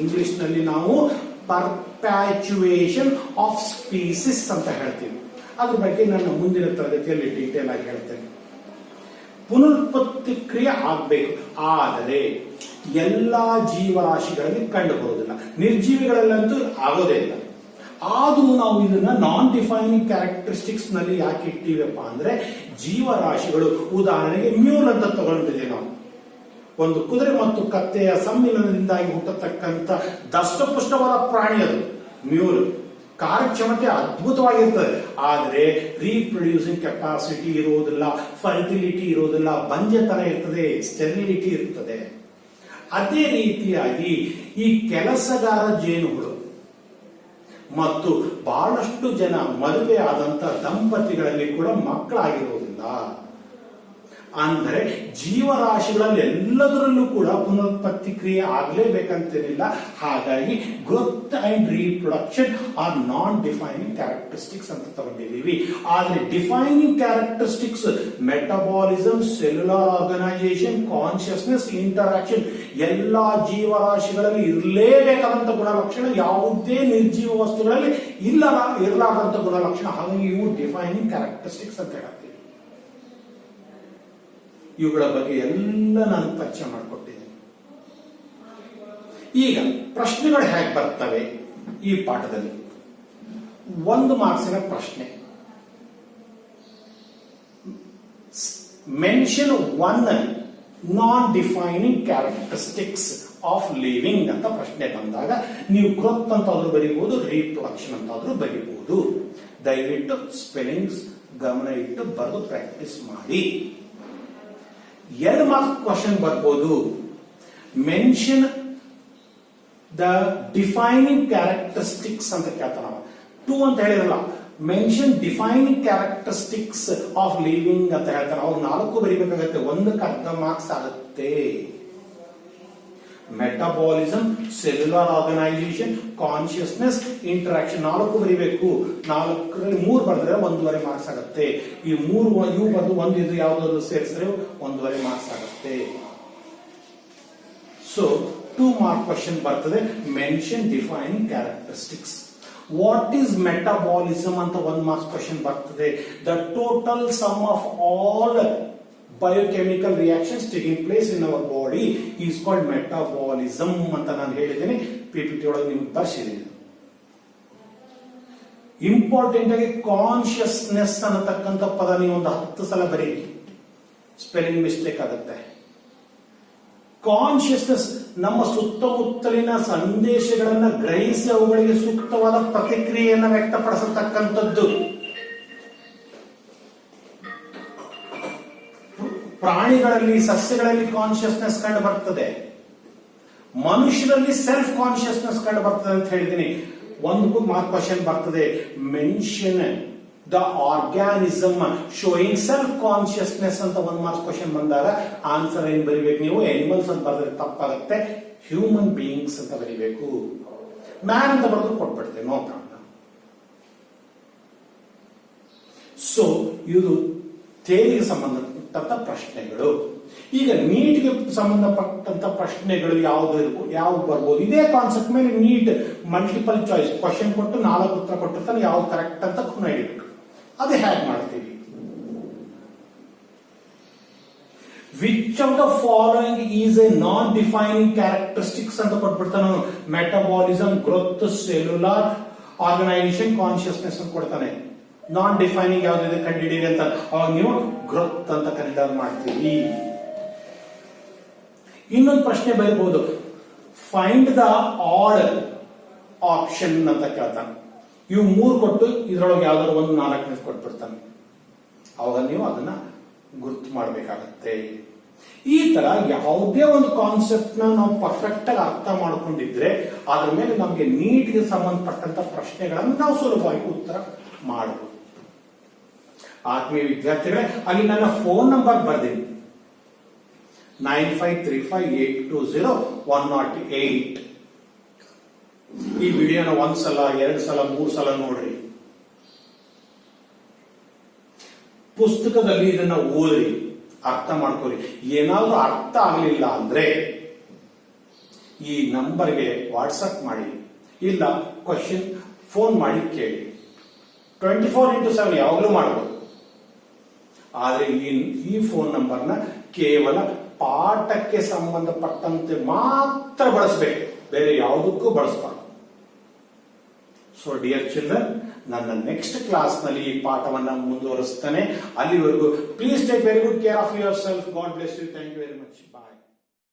ಇಂಗ್ಲಿಷ್ ನಲ್ಲಿ ನಾವು ಪರ್ಪ್ಯಾಚುಯೇಷನ್ ಆಫ್ ಸ್ಪೀಸಿಸ್ ಅಂತ ಹೇಳ್ತೀವಿ. ಅದ್ರ ಬಗ್ಗೆ ನನ್ನ ಮುಂದಿನ ತರಗತಿಯಲ್ಲಿ ಡೀಟೇಲ್ ಆಗಿ ಹೇಳ್ತೇನೆ. ಪುನರುತ್ಪತ್ತಿ ಕ್ರಿಯೆ ಆಗ್ಬೇಕು, ಆದರೆ ಎಲ್ಲಾ ಜೀವರಾಶಿಗಳಲ್ಲಿ ಕಂಡು ಬರುವುದಿಲ್ಲ. ನಿರ್ಜೀವಿಗಳಲ್ಲಂತೂ ಆಗೋದೇ ಇಲ್ಲ. ಆದ್ರೂ ನಾವು ಇದನ್ನ ನಾನ್ ಡಿಫೈನಿಂಗ್ ಕ್ಯಾರೆಕ್ಟರಿಸ್ಟಿಕ್ಸ್ ನಲ್ಲಿ ಯಾಕೆ ಇಟ್ಟಿವಪ್ಪ ಅಂದ್ರೆ ಜೀವರಾಶಿಗಳು, ಉದಾಹರಣೆಗೆ ಮ್ಯೂಲ್ ಅಂತ ತಗೊಂಡಿದ್ದೀವಿ ನಾವು. ಒಂದು ಕುದುರೆ ಮತ್ತು ಕತ್ತೆಯ ಸಮ್ಮಿಲನದಿಂದಾಗಿ ಹುಟ್ಟತಕ್ಕಂಥ ದಷ್ಟಪುಷ್ಟವಾದ ಪ್ರಾಣಿ ಅದು ಮ್ಯೂಲ್. ಕಾರ್ಯಕ್ಷಮತೆ ಅದ್ಭುತವಾಗಿರ್ತದೆ, ಆದರೆ ರೀಪ್ರೊಡ್ಯೂಸಿಂಗ್ ಕೆಪಾಸಿಟಿ ಇರುವುದಿಲ್ಲ, ಫರ್ಟಿಲಿಟಿ ಇರುವುದಿಲ್ಲ, ಬಂಜೆತನ ಇರ್ತದೆ, ಸ್ಟೆರಿಲಿಟಿ ಇರ್ತದೆ. ಅದೇ ರೀತಿಯಾಗಿ ಈ ಕೆಲಸಗಾರ ಜೇನುಗಳು ಮತ್ತು ಬಹಳಷ್ಟು ಜನ ಮದುವೆ ಆದಂತ ದಂಪತಿಗಳಲ್ಲಿ ಕೂಡ ಮಕ್ಕಳಾಗಿರುವುದಿಲ್ಲ. ಅಂದರೆ ಜೀವರಾಶಿಗಳಲ್ಲಿ ಎಲ್ಲದರಲ್ಲೂ ಕೂಡ ಪುನರುತ್ಪತ್ತಿ ಕ್ರಿಯೆ ಆಗಲೇಬೇಕಂತೇನಿಲ್ಲ. ಹಾಗಾಗಿ growth and reproduction are non defining characteristics ಅಂತ ತಗೊಂಡಿದ್ದೀವಿ. ಆದ್ರೆ defining characteristics metabolism, cellular organisation, consciousness, interaction, ಎಲ್ಲಾ ಜೀವರಾಶಿಗಳಲ್ಲಿ ಇರಲೇಬೇಕಾದಂತ ಗುಣಲಕ್ಷಣ, ಯಾವುದೇ ನಿರ್ಜೀವ ವಸ್ತುಗಳಲ್ಲಿ ಇರಲಾರಂತ ಗುಣಲಕ್ಷಣ. ಹಾಗಾಗಿ ಇವು ಡಿಫೈನಿಂಗ್ ಕ್ಯಾರೆಕ್ಟರಿಸ್ಟಿಕ್ಸ್ ಅಂತ ಹೇಳ್ತೀವಿ. ಇವುಗಳ ಬಗ್ಗೆ ಎಲ್ಲ ನಾನು ಪರಿಚಯ ಮಾಡಿಕೊಟ್ಟಿದ್ದೇನೆ. ಈಗ ಪ್ರಶ್ನೆಗಳು ಹೇಗೆ ಬರ್ತವೆ ಈ ಪಾಠದಲ್ಲಿ? 1 ಮಾರ್ಕ್ಸಿನ ಪ್ರಶ್ನೆ, mention 1 non defining characteristics of living ಅಂತ ಪ್ರಶ್ನೆ ಬಂದಾಗ ನೀವು ಗ್ರೋತ್ ಅಂತಾದ್ರೂ ಬರೀಬಹುದು, ರೀಪ್ರೊಡಕ್ಷನ್ ಅಂತಾದ್ರೂ ಬರೀಬಹುದು. ದಯವಿಟ್ಟು ಸ್ಪೆಲ್ಲಿಂಗ್ಸ್ ಗಮನ ಇಟ್ಟು ಬರೆದು ಪ್ರಾಕ್ಟೀಸ್ ಮಾಡಿ. 2 ಮಾರ್ಕ್ಸ್ ಕ್ವಶನ್ ಬರ್ಬೋದು. ಮೆನ್ಷನ್ ದ ಡಿಫೈನಿಂಗ್ ಕ್ಯಾರೆಕ್ಟರಿಸ್ಟಿಕ್ಸ್ ಅಂತ ಕೇಳ್ತಾರ. 2 ಅಂತ ಹೇಳಿರಲ್ಲ, mention defining characteristics of living ಅಂತ ಹೇಳ್ತಾರೆ. ಅವ್ರು 4 ಬರೀಬೇಕಾಗತ್ತೆ, 1ಕ್ಕೆ ಅರ್ಧ ಮಾರ್ಕ್ಸ್ ಆಗುತ್ತೆ. Metabolism, cellular organisation, consciousness, interaction 4 ಬರೀಬೇಕು. 4ರಲ್ಲಿ 3 ಬರೆದ್ರೆ 1.5 ಮಾರ್ಕ್ಸ್ ಆಗುತ್ತೆ. ಈ 3 ಇವು ಬರೆದು 1 ಇದು ಯಾವ್ದಾದ್ರು ಸೇರಿಸಿದ್ರೆ 1.5 ಮಾರ್ಕ್ಸ್ ಆಗುತ್ತೆ. ಸೊ 2 ಮಾರ್ಕ್ ಕ್ವಶನ್ ಬರ್ತದೆ. Mention defining characteristics. What is metabolism ಅಂತ 1 ಮಾರ್ಕ್ಸ್ ಕ್ವಶನ್ ಬರ್ತದೆ. The total some of all biochemical reactions taking place in our body is called metabolism ಅಂತ ನಾನು ಹೇಳಿದ್ದೇನೆ. ಪಿಪಿಟಿ ಒಳಗೆ ನಿಮ್ಗೆ ಬರ್ಸಿದ್ದೀನಿ. ಇಂಪಾರ್ಟೆಂಟ್ ಆಗಿ ಕಾನ್ಶಿಯಸ್ನೆಸ್ ಅನ್ನತಕ್ಕಂಥ ಪದ ನೀವು ಒಂದು 10 ಸಲ ಬರೀರಿ, ಸ್ಪೆಲ್ಲಿಂಗ್ ಮಿಸ್ಟೇಕ್ ಆಗುತ್ತೆ. ಕಾನ್ಶಿಯಸ್ನೆಸ್ ನಮ್ಮ ಸುತ್ತಮುತ್ತಲಿನ ಸಂದೇಶಗಳನ್ನ ಗ್ರಹಿಸಿ ಅವುಗಳಿಗೆ ಸೂಕ್ತವಾದ ಪ್ರತಿಕ್ರಿಯೆಯನ್ನು ವ್ಯಕ್ತಪಡಿಸತಕ್ಕಂಥದ್ದು. ಪ್ರಾಣಿಗಳಲ್ಲಿ, ಸಸ್ಯಗಳಲ್ಲಿ ಕಾನ್ಶಿಯಸ್ನೆಸ್ ಕಂಡು ಬರ್ತದೆ, ಮನುಷ್ಯರಲ್ಲಿ ಸೆಲ್ಫ್ ಕಾನ್ಶಿಯಸ್ನೆಸ್ ಕಂಡು ಬರ್ತದೆ ಅಂತ ಹೇಳಿದ್ದೀನಿ. 1 ಮಾರ್ಕ್ ಕ್ವಶನ್ ಬರ್ತದೆ. Mention the organism showing self consciousness ಅಂತ 1 ಮಾರ್ಕ್ಸ್ ಕ್ವಶನ್ ಬಂದಾಗ ಆನ್ಸರ್ ಏನ್ ಬರೀಬೇಕು ನೀವು? ಅನಿಮಲ್ಸ್ ಅಂತ ಬರೆದ್ರೆ ತಪ್ಪಾಗುತ್ತೆ, ಹ್ಯೂಮನ್ ಬೀಯಿಂಗ್ಸ್ ಅಂತ ಬರೀಬೇಕು. ಮ್ಯಾನ್ ಅಂತ ಬರೆದ್ರು ಕೊಟ್ಬಿಡ್ತೇವೆ, ನೋ ಪ್ರಾಬ್ಲಮ್. ಸೊ ಇದು ಥಿಯರಿಗೆ ಸಂಬಂಧಪಟ್ಟಂತ ಪ್ರಶ್ನೆಗಳು. ಈಗ ನೀಟ್ಗೆ ಸಂಬಂಧಪಟ್ಟಂತ ಪ್ರಶ್ನೆಗಳು ಯಾವ್ದು ಬರ್ಬೋದು, ಇದೇ ಕಾನ್ಸೆಪ್ಟ್ ಮೇಲೆ ನೀಟ್ ಮಲ್ಟಿಪಲ್ ಚಾಯ್ಸ್ ಕ್ವಶನ್ ಕೊಟ್ಟು 4 ಉತ್ತರ ಕೊಟ್ಟಿರ್ತಾನೆ, ಯಾವ್ದು ಕರೆಕ್ಟ್ ಅಂತ ಖುನ ಹಿಡಿಬೇಕು. ಅದು ಹೇಗೆ ಮಾಡ್ತೀವಿ? Which of the following is a non defining characteristics ಅಂತ ಕೊಟ್ಬಿಡ್ತಾನೆ ಅವನು. Metabolism, growth, cellular organisation, consciousness ಅಂತ ಕೊಡ್ತಾನೆ. ನಾನ್ ಡಿಫೈನಿಂಗ್ ಯಾವ್ದಿದೆ ಕಂಡುಹಿಡಿಯಿರಿ ಅಂತ, ಅವಾಗ ನೀವು ಗ್ರೋತ್ ಅಂತ ಕನ್ಸಿಡರ್ ಮಾಡ್ತೀವಿ. ಇನ್ನೊಂದು ಪ್ರಶ್ನೆ ಬರಬಹುದು, ಫೈಂಡ್ ದ ಆಡ್ ಆಪ್ಷನ್ ಅಂತ ಕೇಳ್ತಾನೆ. ಇವು 3 ಕೊಟ್ಟು ಇದ್ರೊಳಗೆ ಯಾವ್ದಾದ್ರು ಒಂದು 4ನೇ ಕೊಟ್ಬಿಡ್ತಾನೆ. ಅವಾಗ ನೀವು ಅದನ್ನ ಗುರ್ತು ಮಾಡಬೇಕಾಗತ್ತೆ. ಈ ತರ ಯಾವುದೇ ಒಂದು ಕಾನ್ಸೆಪ್ಟ್ ನಾವು ಪರ್ಫೆಕ್ಟ್ ಆಗಿ ಅರ್ಥ ಮಾಡ್ಕೊಂಡಿದ್ರೆ ಅದ್ರ ಮೇಲೆ ನಮಗೆ ನೀಟ್ಗೆ ಸಂಬಂಧಪಟ್ಟಂತ ಪ್ರಶ್ನೆಗಳನ್ನು ನಾವು ಸುಲಭವಾಗಿ ಉತ್ತರ ಮಾಡಬಹುದು. ಆತ್ಮೀಯ ವಿದ್ಯಾರ್ಥಿಗಳೇ, ಅಲ್ಲಿ ನನ್ನ ಫೋನ್ ನಂಬರ್ ಬರ್ತೀನಿ 9535820108. ಈ ವಿಡಿಯೋನ 1 ಸಲ 2 ಸಲ 3 ಸಲ ನೋಡ್ರಿ. ಪುಸ್ತಕದಲ್ಲಿ ಇದನ್ನ ಓದ್ರಿ, ಅರ್ಥ ಮಾಡ್ಕೊಳ್ಳಿ. ಏನಾದ್ರೂ ಅರ್ಥ ಆಗಲಿಲ್ಲ ಅಂದ್ರೆ ಈ ನಂಬರ್ಗೆ ವಾಟ್ಸಪ್ ಮಾಡಿ, ಇಲ್ಲ ಕ್ವಶನ್ ಫೋನ್ ಮಾಡಿ ಕೇಳಿ. 24x7 ಯಾವಾಗಲೂ ಮಾಡಬಹುದು. ಆದ್ರೆ ಈ ಫೋನ್ ನಂಬರ್ನ ಕೇವಲ ಪಾಠಕ್ಕೆ ಸಂಬಂಧಪಟ್ಟಂತೆ ಮಾತ್ರ ಬಳಸಬೇಕು, ಬೇರೆ ಯಾವುದಕ್ಕೂ ಬಳಸಬಾರದು. ಸೊ ಡಿಯರ್ ಚಿಲ್ಡ್ರನ್, ನನ್ನ ನೆಕ್ಸ್ಟ್ ಕ್ಲಾಸ್ ನಲ್ಲಿ ಈ ಪಾಠವನ್ನ ಮುಂದುವರಿಸ್ತಾನೆ. ಅಲ್ಲಿವರೆಗೂ please take very good care of yourself. God bless you. Thank you very much. Bye.